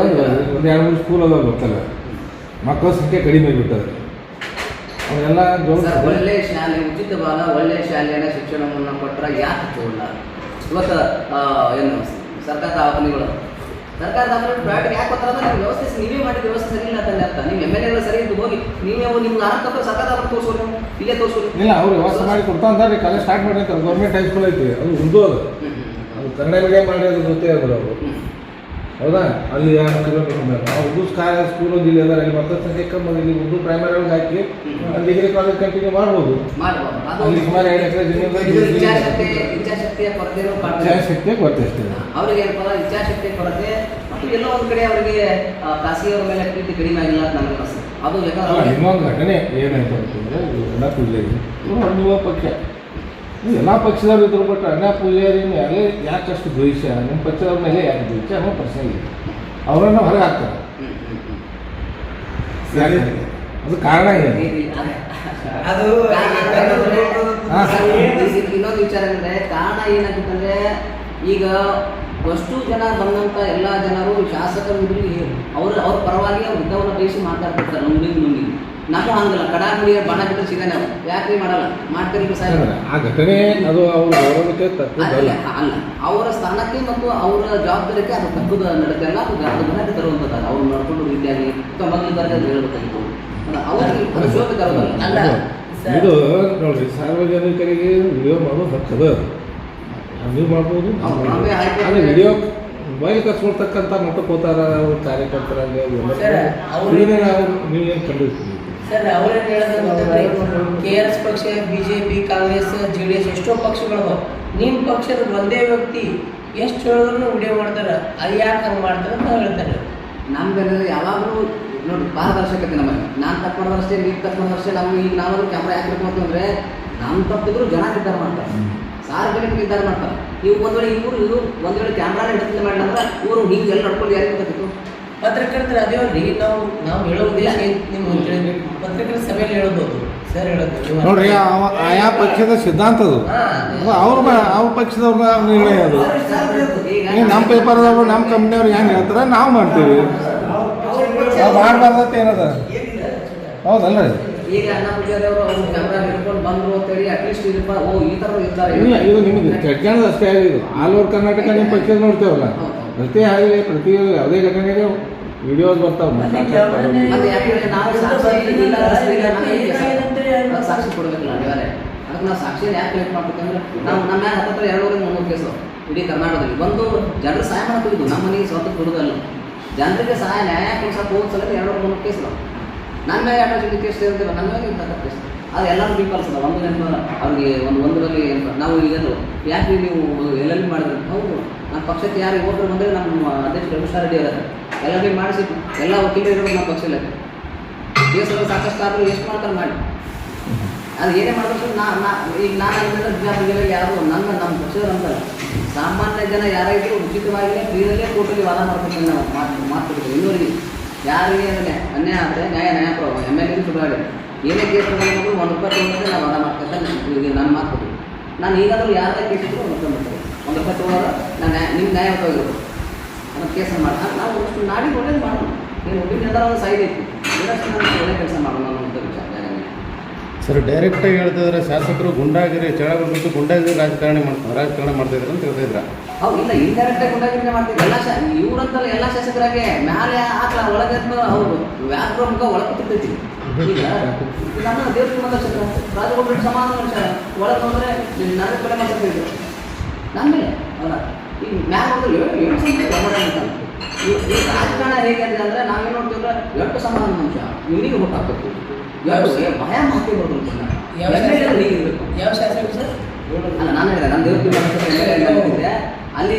ಒಂದು 2-3 ಸ್ಕೂಲ್ ಅದಾವೆ ಲೋಕಲ್. ಮಕ್ಕಳ ಸಂಖ್ಯೆ ಕಡಿಮೆ ಆಗಿಬಿಟ್ಟದೆ. ಅವರೆಲ್ಲ ಒಳ್ಳೆ ಶಾಲೆ ಉಚಿತ ಬಾಲ ಒಳ್ಳೆ ಶಾಲೆಯ ಶಿಕ್ಷಣವನ್ನು ಕೊಟ್ಟರೆ ಯಾಕೆ ತಗೊಳ್ಳ? ಇವತ್ತು ಏನು ಸರ್ಕಾರ ದವಾಖಾನೆಗಳು ಪ್ರೈವೇಟ್ ಯಾಕೆ ಕೊಡ್ತಾರೆ ಅಂದ್ರೆ ನೀವು ವ್ಯವಸ್ಥೆ ನೀವೇ ಮಾಡಿದ ವ್ಯವಸ್ಥೆ ಸರಿ ಇಲ್ಲ ಅಂತಂದ್ರೆ ಅರ್ಥ. ನಿಮ್ಮ MLA ಸರಿ ಇದ್ದು ಹೋಗಿ ನೀವೇ ನಿಮ್ಗೆ ಆನಂದ ಸರ್ಕಾರ ದವಾಖಾನೆ ತೋರಿಸೋದು, ಇಲ್ಲೇ ತೋರಿಸೋದು. ಇಲ್ಲ, ಅವ್ರು ವ್ಯವಸ್ಥೆ ಮಾಡಿ ಕೊಡ್ತಾ ಅಂತಾರೆ. ಕಾಲೇಜ್ ಸ್ಟಾರ್ಟ್ ಮಾಡಿ ಅಂತ ಗೌರ್ಮೆಂಟ್ ಹೈಸ್ಕೂಲ್ ಐತಿ, ಅದು ಉರ್ದು ಅದು ಕನ್ನಡ ಮೀಡಿಯಂ ಮಾಡೋದು ಗೊತ್ತೇ ಅದ್ರ ಅವರು. ಹೌದಾ? ಅಲ್ಲಿ 2 ಕಿಲೋಮೀಟರ್ ನಾವು ಉರ್ದು ಸ್ಕೂಲ್ ಒಂದು ಇಲ್ಲಿ ಅದಾರೆ. ಅಲ್ಲಿ ಮಕ್ಕಳ ಸಂಖ್ಯೆ ಕಮ್ಮಿ. ಇಲ್ಲಿ ಉರ್ದು ಪ್ರೈಮರಿ ಒಳಗೆ ಹಾಕಿ ಡಿಗ್ರಿ ಕಾಲೇಜ್ ಕಂಟಿನ್ಯೂ ಮಾಡ್ಬೋದು. ಅಲ್ಲಿ ಸುಮಾರು 2 ಎಕರೆ ಇಚ್ಛಾಶಕ್ತಿಯ ಕೊರತೆ ಅಷ್ಟೇ. ಅವರಿಗೆ ಏನಪ್ಪ ಇಚ್ಛಾಶಕ್ತಿಯ ಕೊರತೆ ಮತ್ತು ಎಲ್ಲೋ ಒಂದು ಕಡೆ ಅವರಿಗೆ ಖಾಸಗಿಯವರ ಮೇಲೆ ಪ್ರೀತಿ ಕಡಿಮೆ ಆಗಿಲ್ಲ ಅಂತ ನನಗೆ ಅನಿಸ್ತದೆ. ಅದು ಇನ್ನೊಂದು ಘಟನೆ ಏನಾಯ್ತು ಅಂತಂದರೆ, ಅಣ್ಣ ಪೂಜಾರಿ ಯುವ ಪಕ್ಷ ಎಲ್ಲ ಪಕ್ಷದವ್ರು ಇದ್ರು. ಬಟ್ ಅಣ್ಣ ಪೂಜಾರಿ ಮೇಲೆ ಯಾಕಷ್ಟು ದ್ವೇಷ, ನಿಮ್ಮ ಪಕ್ಷದವ್ರ ಮೇಲೆ ಯಾಕೆ ದ್ವೇಷ ಅನ್ನೋ ಪ್ರಶ್ನೆ ಇದೆ. ಅವರನ್ನು ಹೊರಗೆ ಹಾಕ್ತಾರೆ. ಅದು ಕಾರಣ ಇದೆ. ಇನ್ನೊಂದು ವಿಚಾರ ಅಂದರೆ ಕಾರಣ ಏನಾಗುತ್ತಂದ್ರೆ, ಈಗ ಅಷ್ಟು ಜನ ಬಂದಂಥ ಎಲ್ಲ ಜನರು ಶಾಸಕರ ಅವ್ರ ಪರವಾಗಿ ಅವ್ರ ಯುದ್ಧವನ್ನು ಬಯಸಿ ಮಾತಾಡ್ತಿರ್ತಾರೆ. ಮುಂದಿನ ನಮ್ಮ ಹಂಗಲ್ಲ, ಕಡಾಗುಡಿಯ ಬಣ ಬಿಟ್ಟು ಸಿಗನೆ ನಾವು ಯಾಕೆ ಮಾಡಲ್ಲ ಮಾಡ್ತೀರಿ ಆ ಘಟನೆ ಅದು ಅವ್ರ ಗೌರವಕ್ಕೆ ಅಲ್ಲ, ಅವರ ಸ್ಥಾನಕ್ಕೆ ಮತ್ತು ಅವರ ಜವಾಬ್ದಾರಿಕೆ ಅದು ತಪ್ಪದ ನಡತೆ ಅಲ್ಲ. ಅದು ಗಣಕ್ಕೆ ತರುವಂಥದ್ದು. ಅವ್ರು ನಡ್ಕೊಂಡು ರೀತಿಯಾಗಿ ಮೊದಲು ದರ್ಜೆ ಹೇಳ್ಬೇಕಾಗಿತ್ತು. ಅವ್ರಿಗೆ ಶೋಭೆ ತರೋದಲ್ಲ. ಅಲ್ಲ ಇದು ನೋಡ್ರಿ ಸಾರ್ವಜನಿಕರಿಗೆ ವಿಡಿಯೋ ಮಾಡೋದು ಹಕ್ಕದ ನೀವು ಮಾಡ್ಬೋದು ಆದರೆ ವಿಡಿಯೋ ಮೊಬೈಲ್ ಕಸ್ಕೊಳ್ತಕ್ಕಂಥ ಮಟ್ಟಕ್ಕೆ ಹೋಗ್ತಾರ ಅವ್ರ ಕಾರ್ಯಕರ್ತರಲ್ಲಿ ಇದನ್ನೇ ನಾವು ನೀವೇನು ಕಂಡಿರ್ತೀವಿ ಸರ್ ಅವ್ರೇನು ಹೇಳೋದು KRS ಪಕ್ಷ BJP ಕಾಂಗ್ರೆಸ್ JDS ಎಷ್ಟೋ ಪಕ್ಷಗಳು ನಿಮ್ಮ ಪಕ್ಷದ ಒಂದೇ ವ್ಯಕ್ತಿ ಎಷ್ಟು ಹೇಳಿದ್ರು ವಿಡಿಯೋ ಮಾಡ್ತಾರೆ ಅದು ಯಾಕೆ ಹಂಗೆ ಮಾಡ್ತಾರೆ ಅಂತ ಹೇಳ್ತಾರೆ ನಮ್ಗೆ ಯಾವಾಗಲೂ ನೋಡಿ ಪಾರದರ್ಶಕತೆ ನಮಗೆ ನಾನು ತಪ್ಪು ಮಾಡಿದಷ್ಟೇ ನೀವು ತಪ್ಪು ಮಾಡಿದಷ್ಟೇ ನಮ್ಗೆ ಈಗ ನಾವಾದ್ರೂ ಕ್ಯಾಮ್ರಾ ಯಾಕೆ ಬೇಕು ಅಂತಂದರೆ ನಮ್ಮ ತಪ್ಪಿದ್ರು ಜನ ನಿರ್ಧಾರ ಮಾಡ್ತಾರೆ ಸಾರ್ವಜನಿಕರು ನಿರ್ಧಾರ ಮಾಡ್ತಾರೆ ನೀವು ಒಂದು ವೇಳೆ ಇವರು ಒಂದು ವೇಳೆ ಕ್ಯಾಮ್ರಾನ ಹಿಡಿದು ಮಾಡಿದ್ರೆ ಇವರು ಹಿಂಗೆ ಎಲ್ಲ ನಡ್ಕೊಂಡು ಯಾರಿಗೆ ಗೊತ್ತಾಗಿತ್ತು ಪತ್ರಕರ್ತರು ಅದೇ ರೀ ನಾವು ಹೇಳೋ ಉದ್ದೇಶ ನಿಮ್ಮ ಪತ್ರಕರ್ತರ ಸಭೆಯಲ್ಲಿ ಹೇಳ್ಬೋದು ಸರ್ ಹೇಳೋದು ನೋಡ್ರಿ ಆಯಾ ಪಕ್ಷದ ಸಿದ್ಧಾಂತ ಅದು ಅವ್ರ ಪಕ್ಷದವ್ರ ನಿರ್ಣಯ ಅದು ನಮ್ಮ ಪೇಪರ್ದವ್ರು ನಮ್ಮ ಕಂಪ್ನಿಯವ್ರು ಹೆಂಗೆ ಹೇಳ್ತಾರೆ ನಾವು ಮಾಡ್ತೀವಿ ನಾವು ಮಾಡಬಾರ್ದಂತ ಏನದ ಹೌದಲ್ಲ ಈಗ ಅಣ್ಣ ಪೂಜಾರಿಯವರು ಅವ್ರು ಕ್ಯಾಮ್ರಾ ಹಿಡ್ಕೊಂಡು ಬಂದರು ಅಂತೇಳಿ ಅಟ್ಲೀಸ್ಟ್ ಇದಪ್ಪ ಈ ಥರ ಇರ್ತಾರೆ ಇಲ್ಲ ಇದು ನಿಮಗೆ ಚರ್ಚೆನದು ಅಷ್ಟೇ ಆಗಿದ್ದು ಆಲ್ ಓವರ್ ಕರ್ನಾಟಕ ನಿಮ್ಮ ಪಕ್ಷದ ನೋಡ್ತೇವಲ್ಲ ಪ್ರತಿ ಆಗಲಿ ಪ್ರತಿ ಯಾವುದೇ ಘಟನೆಗೆ ವಿಡಿಯೋಸ್ ಬರ್ತಾವೆ ಮತ್ತೆ ಯಾಕಂದ್ರೆ ನಾವು ಸಾಕ್ಷಿ ಕೊಡಬೇಕಲ್ಲ ಅನಿವಾರ್ಯ ಅದಕ್ಕೆ ನಾವು ಸಾಕ್ಷಿ ಯಾಕೆ ಕಲೆಕ್ಟ್ ಮಾಡ್ಬೇಕಂದ್ರೆ ನಾವು ನಮ್ಮ ಮ್ಯಾಲೆ 200-300 ಕೇಸು ಇಡೀ ಕರ್ನಾಟಕದಲ್ಲಿ ಒಂದು ಜನರು ಸಹಾಯ ಮಾಡ್ತಿದ್ದು ನಮ್ಮ ಮನೆಗೆ ಸ್ವಂತ ಕೊಡೋದಲ್ಲ ಜನರಿಗೆ ಸಹಾಯ ನ್ಯಾಯ ಕೊಡ್ಸಕ್ಕೆ ಹೋಗ್ಸಲ 200-300 ಕೇಸ್ ನನ್ನ ಮೇಲೆ ಆಟೋ ಕೇಸ್ ಸೇರ್ತೀವಿ ನನ್ನ ಮೇಲೆ ಇಂಥ ಕೇಸ್ ಅದು ಎಲ್ಲರೂ ಬೀಪಾಲ್ಸಲ್ಲ ಒಂದು ನೆನಪು ಅವ್ರಿಗೆ ಒಂದರಲ್ಲಿ ನಾವು ಈಗ ಯಾಕೆ ನೀವು ಎಲ್ಲೆಲ್ಲಿ ಮಾಡಿದ್ರೆ ಹೌದು ನಮ್ಮ ಪಕ್ಷಕ್ಕೆ ಯಾರು ಹೋದ್ರೆ ಬಂದರೆ ನಮ್ಮ ಅಧ್ಯಕ್ಷ ರಘುಶಾ ರೆಡ್ಡಿ ಅವರ ಎಲ್ಲರಿಗೆ ಮಾಡಿಸಿ ಎಲ್ಲ ವಕೀಲರು ಇರೋದು ನಮ್ಮ ಪಕ್ಷದಲ್ಲಿ ಕೇಸಲ್ಲಿ ಸಾಕಷ್ಟು ಆದರೂ ಎಷ್ಟು ಮಾಡ್ತಾರೆ ಮಾಡಿ ಅದು ಏನೇ ಮಾಡಬೇಕು ಈಗ ನಾನು ಅದರಿಂದ ಯಾರು ನಮ್ಮ ಪಕ್ಷದವ್ರು ಅಂತಲ್ಲ ಸಾಮಾನ್ಯ ಜನ ಯಾರಾಗಿದ್ರು ಉಚಿತವಾಗಿಯೇ ಫ್ರೀದಲ್ಲೇ ಕೋರ್ಟಲ್ಲಿ ವಾದ ಮಾಡ್ಕೊಂಡು ನಾವು ಮಾತುಕೊಡ್ತೀವಿ ಇನ್ನೂರಿಗೆ ಯಾರಿಗೆ ಅನ್ಯಾಯ ಆದರೆ ನ್ಯಾಯಪ್ರಭಾವ MLA ಸುಧಾರಣೆ ಏನೇ ಕೇಸ್ ತಗೊಂಡು ₹1 ತೊಗೊಂಡ್ರೆ ನಾವು ವಾದ ಮಾಡ್ತಾರೆ ನಾನು ಮಾತು ಕೊಡ್ತೀವಿ ನಾನು ಈಗಾದರೂ ಯಾರದೇ ಕೇಸ್ ಇದ್ರು ₹1 ತೊಗೊಂಡ್ಬಿಡ್ತೀವಿ ₹1 ತೊಗೊಂಡ್ರೆ ನಾನು ನಿಮ್ಮ ನ್ಯಾಯವಾಗಿರ್ಬೋದು ಅದನ್ನು ಕೇಸನ್ನು ಮಾಡಿ ನಾವು ಅಷ್ಟು ನಾಡಿ ಒಳ್ಳೇದು ಮಾಡೋಣ ಏನು ಒಟ್ಟಿಗೆ ಒಂದು ಸೈಡ್ ಐತಿ ನಾನು ಒಳ್ಳೆ ಕೆಲಸ ಮಾಡೋಣ ಅನ್ನೋ ವಿಚಾರ ಸರ್ ಡೈರೆಕ್ಟಾಗಿ ಹೇಳ್ತಿದ್ರೆ ಶಾಸಕರು ಗುಂಡಾಗಿರಿ ಚಳವಳಿ ಬಿಟ್ಟು ಗುಂಡಾಗಿರಿ ರಾಜಕಾರಣ ಮಾಡ್ತಾಯಿದ್ರು ಅಂತ ಹೇಳ್ತಿದ್ರ ಹೌದು ಇಲ್ಲ ಇಂಡೈರೆಕ್ಟಾಗಿ ಗುಂಡಾಗಿರಿ ಮಾಡ್ತೀವಿ ಎಲ್ಲ ಇವ್ರಂತಲ್ಲ ಎಲ್ಲ ಶಾಸಕರಾಗೆ ಮೇಲೆ ಹಾಕ್ಲ ಒಳಗೆ ಹೌದು ವ್ಯಾಪ್ರಮುಖ ಒಳಗೆ ಕೂತಿರ್ತೈತಿ ಈಗ ನನ್ನ ದೇವ್ರ ಕುಮಾರ ರಾಜಗೌಡ್ರ ಸಮಾನ ಮನುಷ್ಯ ಒಳಗೆ ಹೋದ್ರೆ ನನ್ನ ಕಡೆ ಮಾತಾಡ್ತಿದ್ರು ನನ್ನ ಮೇಲೆ ಅಲ್ಲ ಈಗ ಮ್ಯಾಲ ಹೋದ್ರೆ ಈ ರಾಜಕಾರಣ ಹೇಗೆ ಅಂದರೆ ನಾವೇನು ನೋಡ್ತೀವಿ ಎಷ್ಟು ಸಮಾನ ಮನುಷ್ಯ ಇವನಿಗೆ ಊಟ ಹಾಕಬೇಕು ಭಯ ಮಾತಿ ಬರೋದು ಹೀಗಿರ್ಬೇಕು ಯಾವ ಶಾಸಕ ಸರ್ ಅಲ್ಲ ನಾನು ಹೇಳಿದೆ ನನ್ನ ದೇವ್ರ ಅಲ್ಲಿ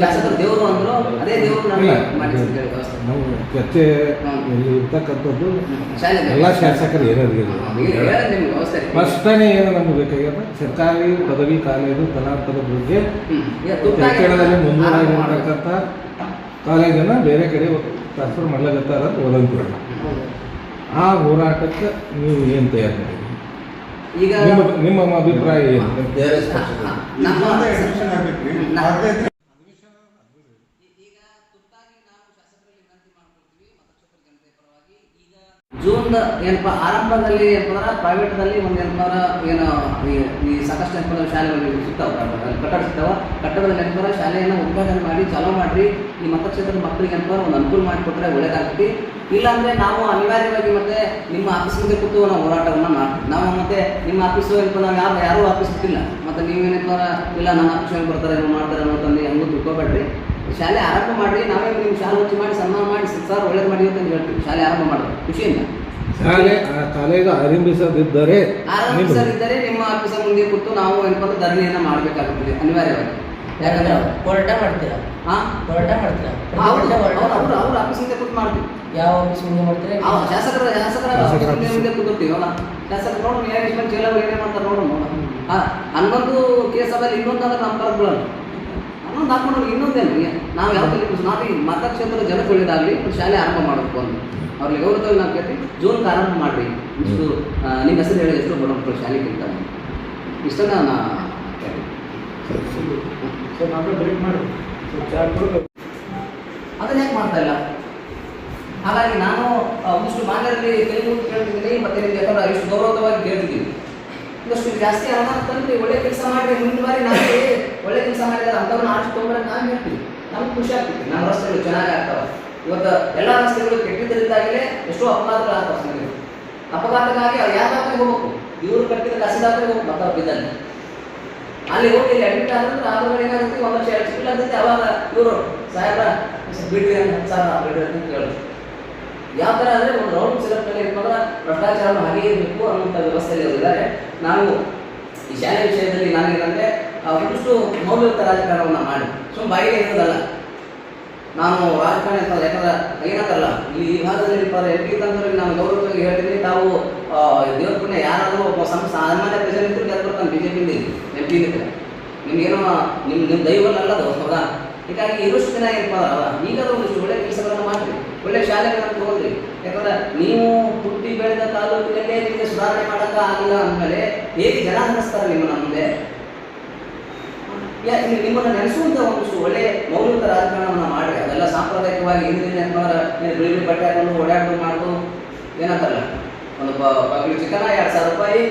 ಶಾಸಕರು ದೇವರು ಅಂದರು ಅದೇ ದೇವರು ನಾವು ಚರ್ಚೆ ಇರ್ತಕ್ಕಂಥದ್ದು ಎಲ್ಲ ಶಾಸಕರು ವ್ಯವಸ್ಥೆ ಫಸ್ಟನೇ ಏನು ನಮ್ಗೆ ಬೇಕಾಗ್ಯದ ಸರ್ಕಾರಿ ಪದವಿ ಕಾಲೇಜು ತಲಾಂತರದ ಬಗ್ಗೆ ಶಿಕ್ಷಣದಲ್ಲಿ ಮುಂದೂರಾಗಿರ್ತಕ್ಕಂಥ ಕಾಲೇಜನ್ನು ಬೇರೆ ಕಡೆ ಟ್ರಾನ್ಸ್ಫರ್ ಮಾಡ್ಲಾಗತ್ತಾರ ವದಂತಿರು ಆ ಹೋರಾಟಕ್ಕೆ ನೀವು ಏನು ತಯಾರು ಮಾಡಿದ್ದೀರಿ ಈಗ ನಿಮ್ಮ ಅಭಿಪ್ರಾಯ ಏನು ಜೂನ್ ಏನಪ್ಪ ಆರಂಭದಲ್ಲಿ ಏನಪ್ಪ ಪ್ರೈವೇಟ್ದಲ್ಲಿ ಒಂದು ಏನಪ್ಪ ಏನು ಈ ಸಾಕಷ್ಟು ಏನಪ್ಪ ಶಾಲೆಗಳು ಸಿಗ್ತಾವೆ ಕಟ್ಟಡ ಸಿಗ್ತಾವೆ ಕಟ್ಟಡದಲ್ಲಿ ಏನಪ್ಪ ಶಾಲೆಯನ್ನು ಉದ್ಘಾಟನೆ ಮಾಡಿ ಚಾಲೂ ಮಾಡಿರಿ ಈ ಮತಕ್ಷೇತ್ರದ ಮಕ್ಕಳಿಗೆ ಏನಪ್ಪ ಒಂದು ಅನುಕೂಲ ಮಾಡಿಕೊಟ್ರೆ ಒಳ್ಳೇದಾಗ್ತೈತಿ ಇಲ್ಲಾಂದರೆ ನಾವು ಅನಿವಾರ್ಯವಾಗಿ ಮತ್ತೆ ನಿಮ್ಮ ಆಫೀಸ್ ಮುಂದೆ ಕೂತು ನಾವು ಹೋರಾಟವನ್ನು ಮಾಡ್ತೀವಿ ನಾವು ಮತ್ತೆ ನಿಮ್ಮ ಆಫೀಸು ಏನಪ್ಪ ನಾವು ಯಾರೂ ಆಫೀಸ್ ಬಿಟ್ಟಿಲ್ಲ ಮತ್ತು ನೀವೇನಪ್ಪ ಇಲ್ಲ ನನ್ನ ಆಫೀಸ್ ಬರ್ತಾರೆ ಏನೋ ಮಾಡ್ತಾರೆ ಅನ್ನೋ ತಂದು ಹೆಂಗೂ ತಿಳ್ಕೊಬೇಡ್ರಿ ಶಾಲೆ ಆರಂಭ ಮಾಡಿರಿ ನಾವೇ ನಿಮ್ಮ ಶಾಲೆ ಹಚ್ಚಿ ಮಾಡಿ ಸನ್ಮಾನ ಮಾಡಿ ಸರ್ ಒಳ್ಳೇದು ಮಾಡಿ ಅಂತ ಹೇಳ್ತೀವಿ ಶಾಲೆ ಆರಂಭ ಮಾಡೋದು ಖುಷಿಯಿಂದ ಶಾಲೆ ಕಾಲೇಜು ಆರಂಭಿಸದಿದ್ದರೆ ನಿಮ್ಮ ಆಫೀಸರ್ ಮುಂದೆ ಕೂತು ನಾವು ಏನಪ್ಪ ಧರಣಿಯನ್ನು ಮಾಡಬೇಕಾಗುತ್ತದೆ ಅನಿವಾರ್ಯವಾಗಿ ಯಾಕಂದ್ರೆ ಹೋರಾಟ ಮಾಡ್ತೀರಾ ಹೋರಾಟ ಮಾಡ್ತೀರಾ ಅವ್ರ ಆಫೀಸ್ ಮುಂದೆ ಕೂತು ಮಾಡ್ತೀವಿ ಯಾವ ಆಫೀಸ್ ಮುಂದೆ ಮಾಡ್ತೀರಾ ಶಾಸಕರ ಮುಂದೆ ಕೂತಿರ್ತೀವಲ್ಲ ಶಾಸಕರು ನೋಡೋಣ ಏನು ಜೈಲ ಏನೇ ಮಾಡ್ತಾರೆ ನೋಡೋಣ 11 ಕೇಸಲ್ಲಿ ಇನ್ನೊಂದಾದ್ರೆ ನಮ್ಮ ಕರ್ಕೊಳ್ಳಲ್ಲ ಅನ್ನೊಂದು ಹಾಕೊಂಡು ಇನ್ನೊಂದೇನು ನಾವು ಯಾವ್ದು ನಾವು ಈ ಮತಕ್ಷೇತ್ರದ ಜನಕ್ಕೆ ಒಳ್ಳೇದಾಗಲಿ ಶಾಲೆ ಆರಂಭ ಮಾಡಬೇಕು ಅಂತ ಅವ್ರಿಗೆ ಗೌರವದಲ್ಲಿ ನಾವು ಕೇಳ್ತೀವಿ ಜೂನ್ಗೆ ಆರಂಭ ಮಾಡಿರಿ ಇಷ್ಟು ನಿಮ್ಮ ಹೆಸರು ಹೇಳಿ ಎಷ್ಟು ಬಡ ಮಕ್ಕಳು ಶಾಲೆಗೆ ಇರ್ತಾರೆ ಇಷ್ಟನ್ನ ಅದನ್ನ ಯಾಕೆ ಮಾಡ್ತಾ ಇಲ್ಲ ಹಾಗಾಗಿ ನಾನು ಒಂದಿಷ್ಟು ಮಾನ್ಯರಲ್ಲಿ ತೆಲುಗು ಕೇಳ್ತಿದ್ದೀನಿ ಮತ್ತೆ ನಿಮ್ಗೆ ಯಾಕಂದ್ರೆ ಇಷ್ಟು ಗೌರವವಾಗಿ ಕೇಳ್ತಿದ್ದೀನಿ ಇನ್ನಷ್ಟು ಜಾಸ್ತಿ ಅನುದಾನ ತಂದು ಒಳ್ಳೆ ಕೆಲಸ ಮಾಡಿರಿ ಮುಂದಿನ ಬಾರಿ ನಾವೇ ಒಳ್ಳೆ ಕೆಲಸ ಮಾಡಿದ್ರೆ ಅಂಥವ್ರನ್ನ ಆರಿಸಿ ತೊಗೊಂಡ್ರೆ ನಾನು ಹೇಳ್ತೀವಿ ನಮ್ಗೆ ಖುಷಿ ಆಗ್ತೀವಿ ನಮ್ಮ ರಸ್ತೆಗಳು ಚೆನ್ನಾಗಿ ಆಗ್ತಾವೆ ಇವತ್ತು ಎಲ್ಲ ರಸ್ತೆಗಳು ಕೆಟ್ಟಿದ್ದರಿಂದಾಗಲೇ ಎಷ್ಟೋ ಅಪಘಾತಗಳಾಗ್ತಾವೆ ಅಪಘಾತಕ್ಕಾಗಿ ಅವ್ರು ಯಾವ್ದಾದ್ರು ಹೋಗ್ಬೇಕು ಇವರು ಕಟ್ಟಿದ ಕಸಿದಾದ್ರೆ ಹೋಗಿ ಮತ್ತೆ ಬಿದ್ದಲ್ಲಿ ಅಲ್ಲಿ ಹೋಗಿ ಇಲ್ಲಿ ಅಡ್ಮಿಟ್ ಆದ್ರೆ ಆದ್ರೆ ಏನಾಗುತ್ತೆ 1 ಲಕ್ಷ 2 ಲಕ್ಷ ಆಗ್ತೈತೆ. ಅವಾಗ ಇವರು ಸಾಹೇಬ್ರ ಬಿಡ್ರಿ ಅಂತ ಬಿಡ್ರಿ ಅಂತ ಕೇಳಿದ್ರು. ಯಾವ ಥರ ಅಂದರೆ ಒಂದು ರೌಂಡ್ ಸಿಲಪ್ನಲ್ಲಿ ಏನಂದ್ರೆ ಭ್ರಷ್ಟಾಚಾರ ಹಾಗೇ ಇರಬೇಕು ಅನ್ನುವಂಥ ವ್ಯವಸ್ಥೆಯಲ್ಲಿ ಅವರಿದ್ದಾರೆ. ನಾವು ಈ ಶಾಲೆ ವಿಷಯದಲ್ಲಿ ನಾನೇನಂದರೆ ಒಂದಿಷ್ಟು ಮೌಲ್ಯಯುತ ರಾಜಕಾರಣವನ್ನು ಮಾಡಿ ಬಾಯಿಗೆ ಇರೋದಲ್ಲ. ನಾನು ರಾಜಕಾರಣ ಅಂತಂದ್ರೆ ಯಾಕಂದ್ರೆ ಏನಂತಾರಲ್ಲ ಈ ಭಾಗದಲ್ಲಿ ಎಂ ಪಿ ತಂತ್ರದಲ್ಲಿ ನಾನು ಗೌರವವಾಗಿ ಹೇಳ್ತೀನಿ, ತಾವು ದೇವ್ರ ಪುಣ್ಯ ಯಾರಾದರೂ ಒಬ್ಬ ಸಾಮಾನ್ಯ ಪ್ರಜೆನಿದ್ರು ಗೆದ್ದು ಬರ್ತಾನೆ BJP ಎಂ ಪಿ ನಿಂತರೆ ನಿಮ್ಗೇನೋ ನಿಮ್ಮ ದೈವಲ್ಲ ಅದು ಹೌದಾ. ಹೀಗಾಗಿ ಇರೋಷ್ಟು ದಿನ ಏನಪ್ಪ ಈಗಾದ್ರೂ ಒಂದಿಷ್ಟು ಒಳ್ಳೆ ಕೆಲಸಗಳನ್ನು ಮಾಡಿರಿ, ಒಳ್ಳೆ ಶಾಲೆಗಳನ್ನು ತಗೊಳ್ರಿ. ಯಾಕಂದ್ರೆ ನೀವು ಹುಟ್ಟಿ ಬೆಳೆದ ತಾಲೂಕಿನಲ್ಲೇ ನಿಮಗೆ ಸುಧಾರಣೆ ಮಾಡೋಕೆ ಆಗಿಲ್ಲ ಅಂದಮೇಲೆ ಹೇಗೆ ಜನ ಅನ್ನಿಸ್ತಾರೆ ನಿಮ್ಮನ್ನ ಮುಂದೆ? ನಿಮ್ಮನ್ನು ನೆನೆಸುವಂಥ ಒಂದಿಷ್ಟು ಒಳ್ಳೆ ಮೌಲ್ಯಯುತ ರಾಜಕಾರಣವನ್ನು ಮಾಡಿರಿ. ಅದೆಲ್ಲ ಸಾಂಪ್ರದಾಯಿಕವಾಗಿ ಹಿಂದಿನ ಬಿಳಿ ಬಟ್ಟೆ ಹಾಕೊಂಡು ಓಡಾಡೋದು ಮಾಡೋದು ಏನಂತಾರಲ್ಲ, ಒಂದು ಪಬ್ಲಿಕ್ ಚಿಕನ 2,000 ರೂಪಾಯಿ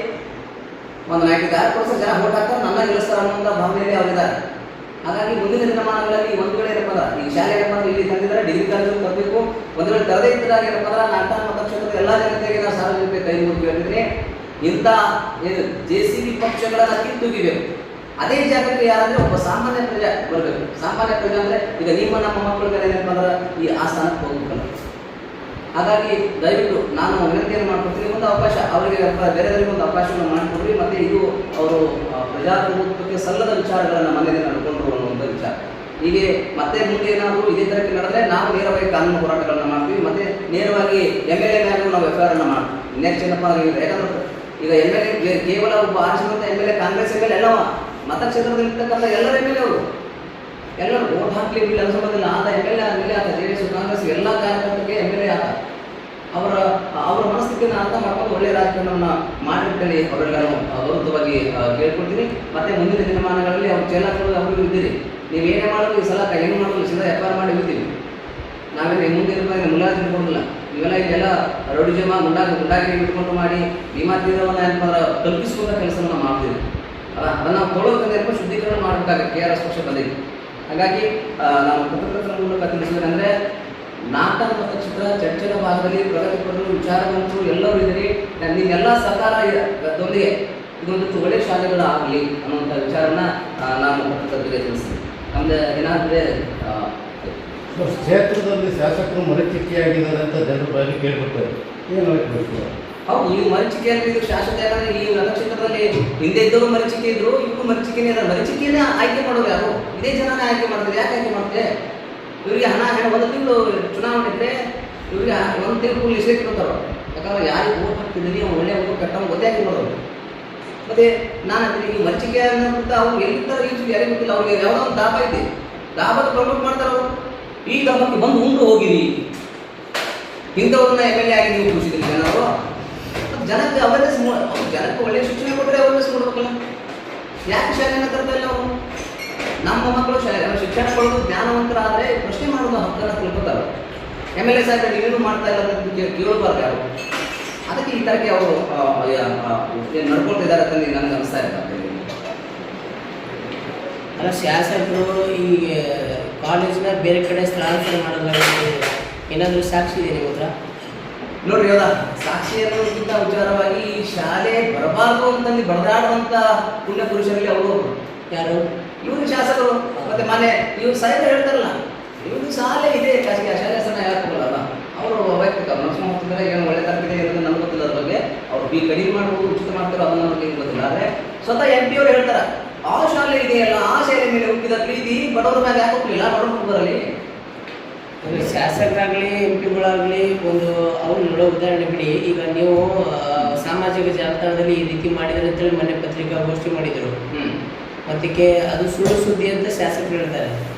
ಒಂದು 96% ಜನ ಓಟ್ ಹಾಕ್ತಾರೆ, ನನ್ನ ಗೆಲ್ಲಿಸ್ತಾರೆ ಅನ್ನುವಂಥ ಭಾವನೆಯಲ್ಲಿ ಅವರಿದ್ದಾರೆ. ಹಾಗಾಗಿ ಮುಂದಿನ ದಿನಮಾನಗಳಲ್ಲಿ ಒಂದು ವೇಳೆ ಏನಪ್ಪ ಅಂದ್ರೆ ಈ ಶಾಲೆ ಏನಪ್ಪ ಅಂದ್ರೆ ಇಲ್ಲಿ ತಂದಿದ್ದಾರೆ, ಡಿಗ್ರಿ ಕಾಲೇಜು ತರಬೇಕು. ಒಂದು ವೇಳೆ ತರದೇ ಇದ್ದಾಗ ಏನಪ್ಪ ಅಂದ್ರೆ ನಾಟಕ ಮತಕ್ಷೇತ್ರದ ಎಲ್ಲ ಜನತೆಗೆ ನಾವು ಸಾರ್ವಜನಿಕ ಕೈ ಮುಗಿ ಹೇಳ್ತಿದ್ದೀನಿ, ಇಂಥ ಏನು JCB ಪಕ್ಷಗಳನ್ನು ಕಿತ್ತುಗಿಬೇಕು. ಅದೇ ಜಾಗಕ್ಕೆ ಯಾರಂದ್ರೆ ಒಬ್ಬ ಸಾಮಾನ್ಯ ಪ್ರಜೆ ಬರಬೇಕು. ಸಾಮಾನ್ಯ ಪ್ರಜೆ ಅಂದರೆ ಈಗ ನಿಮ್ಮ ನಮ್ಮ ಮಕ್ಕಳಿಗೆ ಏನಪ್ಪ ಅಂದ್ರೆ ಈ ಆ ಸ್ಥಾನಕ್ಕೆ ಹೋಗ್ಬೇಕಲ್ಲ. ಹಾಗಾಗಿ ದಯವಿಟ್ಟು ನಾನು ವಿನಂತಿಯನ್ನು ಮಾಡ್ಕೊಡ್ತೀನಿ, ಒಂದು ಅವಕಾಶ ಅವರಿಗೆ ಬೇರೆಯವರಿಗೆ ಒಂದು ಅವಕಾಶವನ್ನು ಮಾಡಿಕೊಡ್ರಿ. ಮತ್ತು ಇದು ಅವರು ಪ್ರಜಾಪ್ರಭುತ್ವಕ್ಕೆ ಸಲ್ಲದ ವಿಚಾರಗಳನ್ನು ಮನೆಯಲ್ಲಿ ನಡ್ಕೊಂಡ್ರು ಅನ್ನುವಂಥ ವಿಚಾರ. ಹೀಗೆ ಮತ್ತೆ ಮುಂದೆ ಏನಾದರೂ ಇದೇ ಥರಕ್ಕೆ ನಡೆದರೆ ನಾವು ನೇರವಾಗಿ ಕಾನೂನು ಹೋರಾಟಗಳನ್ನು ಮಾಡ್ತೀವಿ. ಮತ್ತು ನೇರವಾಗಿ MLA ಮ್ಯಾಗೂ ನಾವು FIR ಅನ್ನು ಮಾಡ್ತೀವಿ. ನೆಕ್ಸ್ಟ್ ಏನಪ್ಪ ಅಂದರೆ ಯಾಕಂದ್ರೆ ಈಗ MLA ಕೇವಲ ಒಬ್ಬ ಆರಿಸಿದಂಥ MLA ಕಾಂಗ್ರೆಸ್ MLA ಎಲ್ಲವ ಮತಕ್ಷೇತ್ರದಲ್ಲಿರ್ತಕ್ಕಂಥ ಎಲ್ಲರ MLA ಅವರು ಎಲ್ಲರೂ ವೋಟ್ ಹಾಕಲಿ ಬಿಲ್ ಅನ್ಸೋದಿಲ್ಲ. ಆತ MLA ಆತ JDS ಕಾಂಗ್ರೆಸ್ ಎಲ್ಲ ಕಾರ್ಯಕರ್ತರಿಗೆ MLA ಆತ. ಅವರ ಮನಸ್ಥಿತಿಯನ್ನು ಅರ್ಥ ಮಾಡ್ಕೊಂಡು ಒಳ್ಳೆಯ ರಾಜಕಾರಣವನ್ನು ಮಾಡಿಬಿಟ್ಟಲ್ಲಿ ಅವರೆಲ್ಲರೂ ಗೌರವವಾಗಿ ಕೇಳ್ಕೊಳ್ತೀನಿ. ಮತ್ತು ಮುಂದಿನ ದಿನಮಾನಗಳಲ್ಲಿ ಅವ್ರು ಚೇಲಾಗಳು ಅವರು ಇದ್ದೀರಿ, ನೀವು ಏನೇ ಮಾಡೋದು ಈ ಸಲ ಏನು ಮಾಡೋದು ಸೀದಾ FIR ಮಾಡಿ ಇರ್ತೀವಿ. ನಾವೇನು ಮುಂದೆ ಮುಲಾಜ್ ಇಟ್ಕೊಂಡಿಲ್ಲ. ಇವೆಲ್ಲ ಇದೆಲ್ಲ ರೌಡಿಜಮ ಗುಂಡಾಗಿರಿ ಇಟ್ಕೊಂಡು ಮಾಡಿ ಭೀಮಾತೀರವನ್ನು ಏನಪ್ಪ ಕಲ್ಪಿಸುವಂಥ ಕೆಲಸವನ್ನು ಮಾಡ್ತೀವಿ ಅಲ್ಲ. ಅದನ್ನು ನಾವು ತೊಗೊಳ್ಳೋದಕ್ಕೆ ಏನಪ್ಪ ಶುದ್ಧೀಕರಣ ಮಾಡಬೇಕಾಗುತ್ತೆ. KRS ಪಕ್ಷ ಬಂದಿದೆ. ಹಾಗಾಗಿ ನಾವು ಪತ್ರಕರ್ತರ ಮೂಲಕ ತಿಳಿಸಿದ್ರೆ ನಾಟಕ ಮತಕ್ಷೇತ್ರ ಚರ್ಚೆಯ ಭಾಗದಲ್ಲಿ ಪ್ರಗತಿಪರರು ವಿಚಾರವಂತರು ಎಲ್ಲರೂ ಇದ್ದೀರಿ. ನಿಮ್ಮೆಲ್ಲ ಸಹಕಾರದೊಂದಿಗೆ ಇದೊಂದು ಒಳ್ಳೆಯ ಶಾಲೆಗಳಾಗಲಿ ಅನ್ನುವಂಥ ವಿಚಾರನ ನಾನು ಪತ್ರಕರ್ತರಿಗೆ ತಿಳಿಸ್ತೀನಿ. ನಮ್ದು ಏನಾದರೆ ಕ್ಷೇತ್ರದಲ್ಲಿ ಶಾಸಕರು ಮರಚಿಕೆಯಾಗಿದ್ದಾರೆ ಅಂತ ಜನರ ಬಗ್ಗೆ ಕೇಳ್ಬಿಡ್ತಾರೆ, ಏನು ಹೇಳ್ಬೇಕು? ಹೌದು, ಇವು ಮರೀಚಿಕೆಯಲ್ಲಿ ಇದು ಶಾಶ್ವತ. ಯಾಕಂದ್ರೆ ಈ ನಕ್ಷತ್ರದಲ್ಲಿ ಹಿಂದೆ ಇದ್ದವರು ಮರೀಚಿಕೆ ಇದ್ರು, ಇವರು ಮರೀಚಿಕೆನೇ ಇದ್ದಾರೆ. ಮರೀಚಿಕೆನೇ ಆಯ್ಕೆ ಮಾಡೋರು ಯಾರು? ಇದೇ ಜನನೇ ಆಯ್ಕೆ ಮಾಡ್ತಾರೆ. ಯಾಕೆ ಆಯ್ಕೆ ಮಾಡ್ತಾರೆ? ಇವರಿಗೆ ಹಣ 1 ತಿಂಗಳು ಚುನಾವಣೆ ಇದ್ದರೆ ಇವರಿಗೆ 1 ತಿಂಗಳು ಲಿಸ್ಟ್ ಕೊಡ್ತಾರೆ. ಯಾಕಂದ್ರೆ ಯಾರಿಗೆ ವೋಟ್ ಹಾಕ್ತಿದ್ದೀನಿ ಅವ್ನು ಒಳ್ಳೆ ವೋಟ್ ಕೆಟ್ಟವ್ನು ಗೊತ್ತೇ ಆಗಿ ಮಾಡೋರು. ಮತ್ತೆ ನಾನು ಈ ಮರೀಚಿಕೆ ಅನ್ನೋಂಥ ಅವ್ರು ಎಲ್ಲಿರ್ತಾರೆ ಈಚು ಯಾರಿಗೆ ಗೊತ್ತಿಲ್ಲ. ಅವ್ರಿಗೆ ಯಾವುದೋ ಒಂದು ದಾಬ ಇದೆ, ದಾಬದ ಪ್ರಮೋಟ್ ಮಾಡ್ತಾರೆ ಅವರು. ಈ ದಾಬಕ್ಕೆ ಬಂದು ಉಂಡು ಹೋಗಿರಿ, ಇಂಥವ್ರನ್ನ MLA ಆಗಿ ನೀವು ಕೂರಿಸಿದ್ರಿ ಜನರು. ಜನಕ್ಕೆ ಅವೇರ್ನೆಸ್, ಜನಕ್ಕೆ ಒಳ್ಳೆಯ ಶಿಕ್ಷಣ ಕೊಟ್ಟರೆ ಅವೇರ್ನೆಸ್ ಕೊಡ್ಬೇಕಲ್ಲ. ಯಾಕೆ ಶಾಲೆಯನ್ನು ತರ್ತಾ ಇಲ್ಲ ಅವರು? ನಮ್ಮ ಮಕ್ಕಳು ಶಿಕ್ಷಣ ಕೊಡೋದು ಜ್ಞಾನವಂತರಾದರೆ ಪ್ರಶ್ನೆ ಮಾಡೋದು ಹಕ್ಕನ್ನು ತಿಳ್ಕೊತಾರೆ. MLA ಸಾಹೇಬ್ ನೀವೇನು ಮಾಡ್ತಾ ಇಲ್ಲ ಅಂತ ಕೇಳಬಾರ್ದು ಯಾರು. ಅದಕ್ಕೆ ಈ ಥರಕ್ಕೆ ಅವರು ನಡ್ಕೊಳ್ತಿದ್ದಾರೆ ಅಂತ ನನಗೆ ಅನಿಸ್ತಾ ಇರ್ತಾರೆ. ಅಲ್ಲ, ಶಾಸಕರು ಈ ಕಾಲೇಜಿನ ಬೇರೆ ಕಡೆ ಸ್ಥಳಾಂತರ ಮಾಡಲಾಗಿದೆ, ಏನಾದರೂ ಸಾಕ್ಷಿ ಇದೆ ನಿಮ್ಮ ಹತ್ರ? ನೋಡ್ರಿ, ಹೌದಾ, ಸಾಕ್ಷಿ ಅನ್ನೋದಕ್ಕಿಂತ ವಿಚಾರವಾಗಿ ಈ ಶಾಲೆ ಬರಬಾರ್ದು ಅಂತಂದು ಬಡದಾಡುವಂಥ ಪುಣ್ಯ ಪುರುಷರಲ್ಲಿ ಅವರು ಯಾರು? ಇವರು ಶಾಸಕರು. ಮತ್ತೆ ಮನೆ ಇವ್ರು ಸಾಹೇಬರು ಹೇಳ್ತಾರಲ್ಲ, ಇವ್ರಿಗೆ ಶಾಲೆ ಇದೆ, ಖಾಸಗಿ ಆ ಶಾಲೆ ಹೆಸರನ್ನ ಯಾಕಲ್ಲ ಅವರು ವೈಯಕ್ತಿಕ ಮನಸ್ಸು ಹೋಗ್ತಿದ್ದಾರೆ. ಏನು ಒಳ್ಳೆ ತಪ್ಪಿದೆ ಅನ್ನೋದು ನನಗೆ ಗೊತ್ತಿಲ್ಲ. ಅದ್ರ ಬಗ್ಗೆ ಅವ್ರು ಕಡಿಮೆ ಮಾಡ್ಬೋದು, ಉಚಿತ ಮಾಡ್ತಾರೋ ಅದನ್ನ ನಮಗೆ ಗೊತ್ತಿಲ್ಲ. ಆದರೆ ಸ್ವತಃ MP ಅವರು ಹೇಳ್ತಾರೆ, ಆ ಶಾಲೆ ಇದೆಯಲ್ಲ, ಆ ಶಾಲೆ ಮೇಲೆ ಹುಟ್ಟಿದ ಪ್ರೀತಿ ಬಡವರ ಮೇಲೆ ಯಾಕೆ ಹೋಗ್ಲಿಲ್ಲ, ಬಡವರು ಹುಡುಗರಲ್ಲಿ. ಶಾಸಕರಾಗಲಿ MP ಗಳಾಗಲಿ ಒಂದು ಅವ್ರು ನೋಡೋ ಉದಾಹರಣೆ ಬಿಡಿ. ಈಗ ನೀವು ಸಾಮಾಜಿಕ ಜಾಲತಾಣದಲ್ಲಿ ಈ ರೀತಿ ಮಾಡಿದ್ರೆ ಅಂತೇಳಿ ಮೊನ್ನೆ ಪತ್ರಿಕಾಗೋಷ್ಠಿ ಮಾಡಿದರು. ಮತ್ತಕ್ಕೆ ಅದು ಸುಳ್ಳು ಸುದ್ದಿ ಅಂತ ಶಾಸಕರು ಹೇಳ್ತಾರೆ.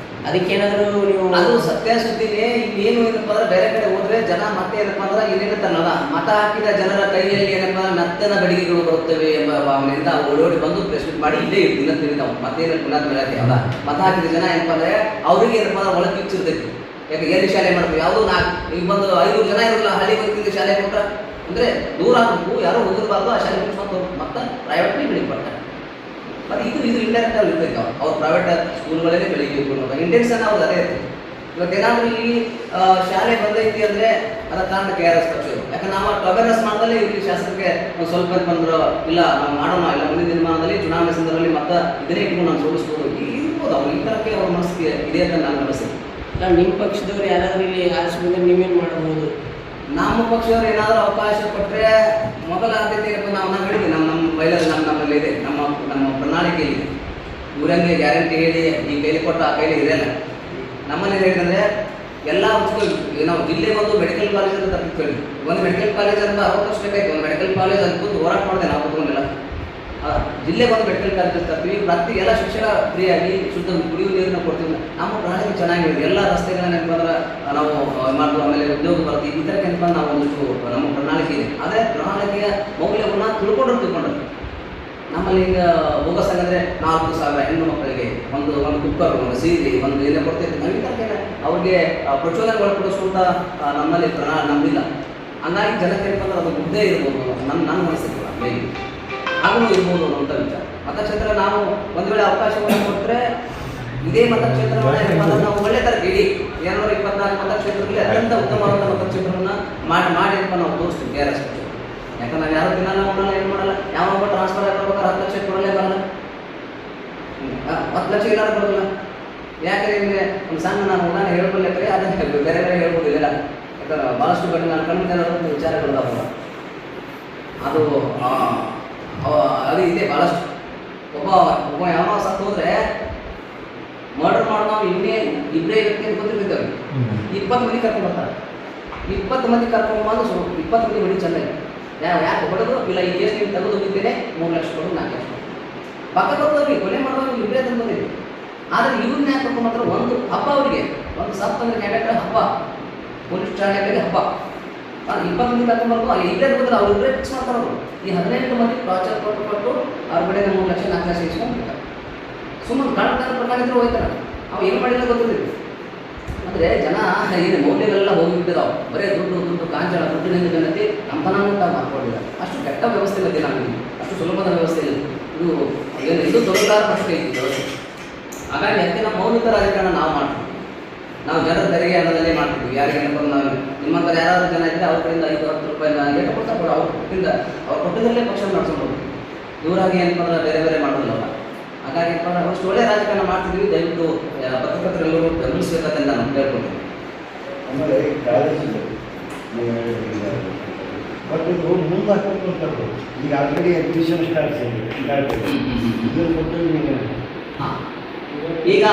ಅದಕ್ಕೇನಾದರೂ ನೀವು? ಅದು ಸತ್ಯ ಸುದ್ದಿನೇ. ಏನು ಏನಪ್ಪ ಅಂದ್ರೆ ಬೇರೆ ಕಡೆ ಹೋದ್ರೆ ಜನ ಮತ್ತೆ ಏನಪ್ಪ ಅಂದ್ರೆ ಏನೇನುತ್ತಲ್ಲ, ಮತ ಹಾಕಿದ ಜನರ ಕೈಯಲ್ಲಿ ಏನಪ್ಪ ನರ್ತನ ಬಡಿಗೆಗಳು ಬರುತ್ತವೆ ಎಂಬ ಭಾವನೆಯಿಂದ ಓಡೋಡಿ ಬಂದು ಪ್ರೆಸ್ ಮೀಟ್ ಮಾಡಿ ಇಲ್ಲೇ ಇರ್ತೀನಿ ಅಂತ ಹೇಳಿದ. ಮತ್ತೇನು ಪುನಃ ಬೆಳಗ್ಗೆ ಅಲ್ಲ, ಮತ ಹಾಕಿದ ಜನ ಏನಪ್ಪ ಅಂದ್ರೆ ಅವ್ರಿಗೆ ಏನಪ್ಪ ಅಂದ್ರೆ ಒಳಗೆ ಕಿಚ್ಚಿರ್ತೈತಿ. ಯಾಕೆ ಎಲ್ಲಿ ಶಾಲೆ ಮಾಡಬೇಕು? ಯಾವುದೋ ಈಗ ಬಂದು 500 ಜನ ಇರೋಲ್ಲ, ಹಳ್ಳಿ ಬರ್ತಿದ್ದ ಶಾಲೆ ಕೊಟ್ಟ ಅಂದರೆ ದೂರ ಆಗಬೇಕು, ಯಾರೋ ಹೋಗಿರಬಾರ್ದು. ಆ ಶಾಲೆ ಮುಗಿಸ್ಕೊಂಡು ಮತ್ತೆ ಪ್ರೈವೇಟ್ಲಿ ಬೆಳಿಗ್ಗೆ ಬರ್ತಾರೆ. ಮತ್ತು ಇದು ಇಂಡೈರೆಕ್ಟ್ ಆಗಿ ಇರ್ತೈತೆ. ಅವ್ರು ಪ್ರೈವೇಟ್ ಸ್ಕೂಲ್ಗಳೇ ಬೆಳಿಬೇಕು ಅನ್ನೋದು ಇಂಟೆನ್ಷನ್ ಅವ್ರು ಅದೇ ಇರ್ತದೆ. ಇವತ್ತೇನಾದ್ರೂ ಇಲ್ಲಿ ಶಾಲೆ ಬಂದೈತಿ ಅಂದ್ರೆ ಅದರ ಕಾರಣ KRS ಪಕ್ಷ. ಯಾಕಂದ್ರೆ ನಾವು ಅವೇರ್ನೆಸ್ ಮಾಡ್ದಲ್ಲೇ ಇಲ್ಲಿ ಶಾಸಕರಿಗೆ ಒಂದು ಸ್ವಲ್ಪ ಬಂದ್ರು, ಇಲ್ಲ ನಾವು ಮಾಡೋಣ, ಇಲ್ಲ ಮುಂದಿನ ದಿನಮಾನದಲ್ಲಿ ಚುನಾವಣೆ ಸಂದರ್ಭದಲ್ಲಿ ಮತ್ತೆ ಇದನ್ನೇ ಇಟ್ಕೊಂಡು ನಾವು ಸೋಲಿಸ್ಬೋದು ಇರ್ಬೋದು. ಅವ್ರು ಈ ಥರಕ್ಕೆ ಅವ್ರ ಮನಸ್ಸಿಗೆ ಇದೆ ಅಂತ ನಾನು ಅನಿಸ್ತೀನಿ. ನಿಮ್ಮ ಪಕ್ಷದವ್ರು ಯಾರಾದ್ರೂ ಇಲ್ಲಿ ಆರಿಸಿ ಬಂದ್ರೆ ನೀವೇನು ಮಾಡಬಹುದು? ನಮ್ಮ ಪಕ್ಷದವ್ರು ಏನಾದರೂ ಅವಕಾಶ ಕೊಟ್ಟರೆ ಮೊದಲ ಆದ್ಯತೆ ನಾವು ಹೇಳಿದ್ವಿ, ನಮ್ಮಲ್ಲಿ ಇದೆ, ನಮ್ಮ ಪ್ರಣಾಳಿಕೆಯಲ್ಲಿ ಊರಂಗೆ ಗ್ಯಾರಂಟಿ ಹೇಳಿ ಈ ಕೈಲಿ ಕೊಟ್ಟು ಆ ಕೈಲಿ ಇರಲ್ಲ. ನಮ್ಮಲ್ಲಿ ಹೇಳಿದ್ರೆ ಎಲ್ಲ ನಾವು ಜಿಲ್ಲೆ ಒಂದು ಮೆಡಿಕಲ್ ಕಾಲೇಜ್ ಅಂತ ತಪ್ಪಿಕೊಳ್ಳಿ. ಒಂದು ಮೆಡಿಕಲ್ ಕಾಲೇಜ್ ಅಂತ 60 ವರ್ಷ ಬೇಕಾಯ್ತು. ಒಂದು ಮೆಡಿಕಲ್ ಕಾಲೇಜ್ ಅದ್ಭುತ ಹೋರಾಟ ಮಾಡಿದೆ ನಾವು ಕೂತ್ಕೊಂಡಿಲ್ಲ. ಜಿಲ್ಲೆಗೆ ಒಂದು ಮೆಡಿಕಲ್ ಕಾಲೇಜ್ ತರ್ತೀವಿ, ಪ್ರತಿ ಎಲ್ಲ ಶಿಕ್ಷಣ ಫ್ರೀಯಾಗಿ ಶುದ್ಧ ಕುಡಿಯುವ ನೀರನ್ನು ಕೊಡ್ತೀವಿ. ನಮ್ಮ ಪ್ರಣಾಳಿಕೆ ಚೆನ್ನಾಗಿದೆ. ಎಲ್ಲ ರಸ್ತೆಗಳನ್ನ ನೆನಪಂದ್ರೆ ನಾವು ಮಾಡ್ತೀವಿ, ಆಮೇಲೆ ಉದ್ಯೋಗ ಬರ್ತೀವಿ, ಈ ಥರ ನೆನಪಂದು ನಾವು ಒಂದಿಷ್ಟು ನಮ್ಮ ಪ್ರಣಾಳಿಕೆ ಇದೆ. ಆದರೆ ಪ್ರಣಾಳಿಕೆಯ ಮೌಲ್ಯವನ್ನು ತಿಳ್ಕೊಂಡ್ರೆ ನಮ್ಮಲ್ಲಿ ಈಗ ಬೋಗಸ್ ಅಂದರೆ 4,000 ಹೆಣ್ಣು ಮಕ್ಕಳಿಗೆ ಒಂದು ಕುಕ್ಕರ್, ಒಂದು ಸೀರೆ, ಒಂದು ಏನೇ ಕೊಡ್ತಿರ್ತೀವಿ. ನಾವು ಈ ಥರ ಅವ್ರಿಗೆ ಪ್ರಚೋದನೆಗಳು ಕೊಡಿಸುವಂಥ ನಮ್ಮಲ್ಲಿ ನಮ್ಮಿಲ್ಲ. ಹಂಗಾಗಿ ಜನಕ್ಕೆ ಏನಂದ್ರೆ ಅದು ಮುದ್ದೆ ಇರ್ಬೋದು, ನನ್ನ ಮನಸ್ಸಿಲ್ಲ ಮೇಲಿ ಹಾಗೂ ಇರ್ಬೋದು ಅನ್ನೋಂಥ ವಿಚಾರ. ಮತಕ್ಷೇತ್ರ ನಾವು ಒಂದು ವೇಳೆ ಅವಕಾಶವನ್ನು ಕೊಟ್ಟರೆ ಇದೇ ಮತಕ್ಷೇತ್ರವನ್ನು ನಾವು ಒಳ್ಳೆ ಥರ ಇಡೀ 224 ಮತಕ್ಷೇತ್ರದಲ್ಲಿ ಅತ್ಯಂತ ಉತ್ತಮವಾದ ಮತಕ್ಷೇತ್ರವನ್ನು ಮಾಡಿ ಅಂತ ನಾವು ತೋರಿಸ್ತೀವಿ KRS. ಯಾಕಂದ್ರೆ ನಾವು ಯಾರು ದಿನ ನಾವು ಏನು ಮಾಡಲ್ಲ, ಯಾವಾಗ ಟ್ರಾನ್ಸ್ಫರ್ ಆಗ್ಬೇಕಾದ್ರೆ 10 ಲಕ್ಷ ಕೊಡಲೇ ಬರಲ್ಲ, 10 ಲಕ್ಷ ಏನಾದ್ರು ಬರೋಲ್ಲ. ಯಾಕಂದ್ರೆ ನಿಮಗೆ ಒಂದು ಸಣ್ಣ ನಾನು ಹೇಳ್ಕೊಳ್ಬೇಕಾದ್ರೆ ಅದನ್ನು ಬೇರೆ ಹೇಳ್ಬೋದಿಲ್ಲ. ಯಾಕಂದ್ರೆ ಭಾಳಷ್ಟು ಕಡೆ ನಾನು ಕಣ್ಣಿನ ವಿಚಾರಗಳು ಅದು ಅದು ಇದೆ ಭಾಳಷ್ಟು. ಒಬ್ಬ ಯಾವ ಸತ್ತು ಹೋದ್ರೆ ಮರ್ಡರ್ ಮಾಡಿ ನಾವು ಇಬ್ಬರೇ ವ್ಯಕ್ತಿ ಗೊತ್ತಿರ್ತೇವೆ, 20 ಮಂದಿ ಕರ್ಕೊಂಡು ಬರ್ತಾರೆ. 20 ಮಂದಿ ಕರ್ಕೊಂಡು ಬಂದು 20 ಮಂದಿ ಹೊಡಿ ಚೆಂದ ಯಾಕೆ ಹೊಡೆದು ಇಲ್ಲ ಈ ಕೇಸ್ ನೀವು ತೆಗೆದು ಹೋಗಿದ್ದೇನೆ 3 ಲಕ್ಷ ಕೊಡು 4 ಲಕ್ಷ ಪಕ್ಕ ಬರ್ತವ್ರಿಗೆ ಕೊಲೆ ಮಾಡೋದು ಇಬ್ಬರೇ ತಂದಿದೆ. ಆದರೆ ಇವ್ರನ್ನ ಯಾಕೆ ಮಾತ್ರ ಒಂದು ಹಬ್ಬ ಅವರಿಗೆ ಒಂದು ಸತ್ತಂದ್ರೆ ಕ್ಯಾರೆಕ್ಟರ್ ಹಬ್ಬ, ಪೊಲೀಸ್ ಠಾಣೆಗಳಿಗೆ ಹಬ್ಬ. 20 ಮಂದಿ ಕರ್ಕೊಂಡ್ಬರ್ಬೋದು, ಅಲ್ಲಿ ಇಲ್ಲೇ ಬಂದ್ರೆ ಅವ್ರು ಇಬ್ಬರೇ ಫಿಕ್ಸ್ ಮಾಡ್ತಾರೆ. ಈ 18 ಮಂದಿ ಟಾರ್ಚರ್ ಕೊಟ್ಟು ಅವ್ರ ಕಡೆ 3 ಲಕ್ಷ 4 ಲಕ್ಷ ಇಸ್ಕೊಂಡು ಸುಮ್ಮನೆ ಕಾಣ್ತಾನೆ ಪ್ರಕಾರ ಇದ್ರೆ ಹೋಗ್ತಾರೆ. ಅವು ಏನು ಮಾಡಿಲ್ಲ ಗೊತ್ತಿಲ್ಲ. ಅಂದರೆ ಜನ ಏನು ಮೌಲ್ಯಗಳೆಲ್ಲ ಹೋಗಿಬಿಟ್ಟಿದಾವೆ. ಬರೀ ದುಡ್ಡು ಕಾಂಚನ ದುಡ್ಡಿನಿಂದ ಜನತೆ ನಮ್ಮತನೂ ಮಾಡ್ಕೊಂಡಿದ್ದಾರೆ. ಅಷ್ಟು ಕೆಟ್ಟ ವ್ಯವಸ್ಥೆ ಇಲ್ಲ ನಮಗೆ, ಅಷ್ಟು ಸುಲಭದ ವ್ಯವಸ್ಥೆ ಇಲ್ಲ. ಇದು ತೊಡಗಾರ ಪ್ರಶ್ನೆ ಐತಿ. ಹಾಗಾಗಿ ಅದಕ್ಕೆ ನಮ್ಮ ಮೌಲಿಕ ರಾಜಕಾರಣ ನಾವು ಮಾಡ್ತೀವಿ. ನಾವು ಜನರ ತೆರಿಗೆ ಹಣದಲ್ಲೇ ಮಾಡ್ತೀವಿ. ಯಾರಿಗೆ ಅನ್ಕೊಂಡು ನಾವು ನಿಮ್ಮಂಥ ಯಾರಾದರೂ ಜನ ಇದ್ದರೆ ಅವ್ರ ಕಡೆಯಿಂದ 5-10 ರೂಪಾಯಿ ಎಷ್ಟು ಕೊಡ್ತಾ ಕೊಡು, ಅವ್ರು ಕೊಟ್ಟಿದ್ದಲ್ಲೇ ಪಕ್ಷ ನಡೆಸ್ಕೊಂಡು ಇವರಾಗಿ ಏನಂದ್ರೆ ಬೇರೆ ಮಾಡೋದಿಲ್ಲ. ಹಾಗಾಗಿ ಅಷ್ಟು ಒಳ್ಳೆ ರಾಜಕಾರಣ ಮಾಡ್ತಿದ್ದೀವಿ. ದಯವಿಟ್ಟು ಪತ್ರಕರ್ತರೆಲ್ಲರೂ ಗಮನಿಸಬೇಕಂತ ನಾನು ಕೇಳ್ಕೊಳ್ತೀನಿ. ಆಮೇಲೆ ಕಾಲೇಜಿದೆ ಬಟ್ ಇದು ಮುಂದೆ ಹಾಕೊಂಡು ಈಗ ಆಲ್ರೆಡಿ ಎಕ್ಸಿಬಿಷನ್ ಸ್ಟಾರ್ಟ್ ಈಗ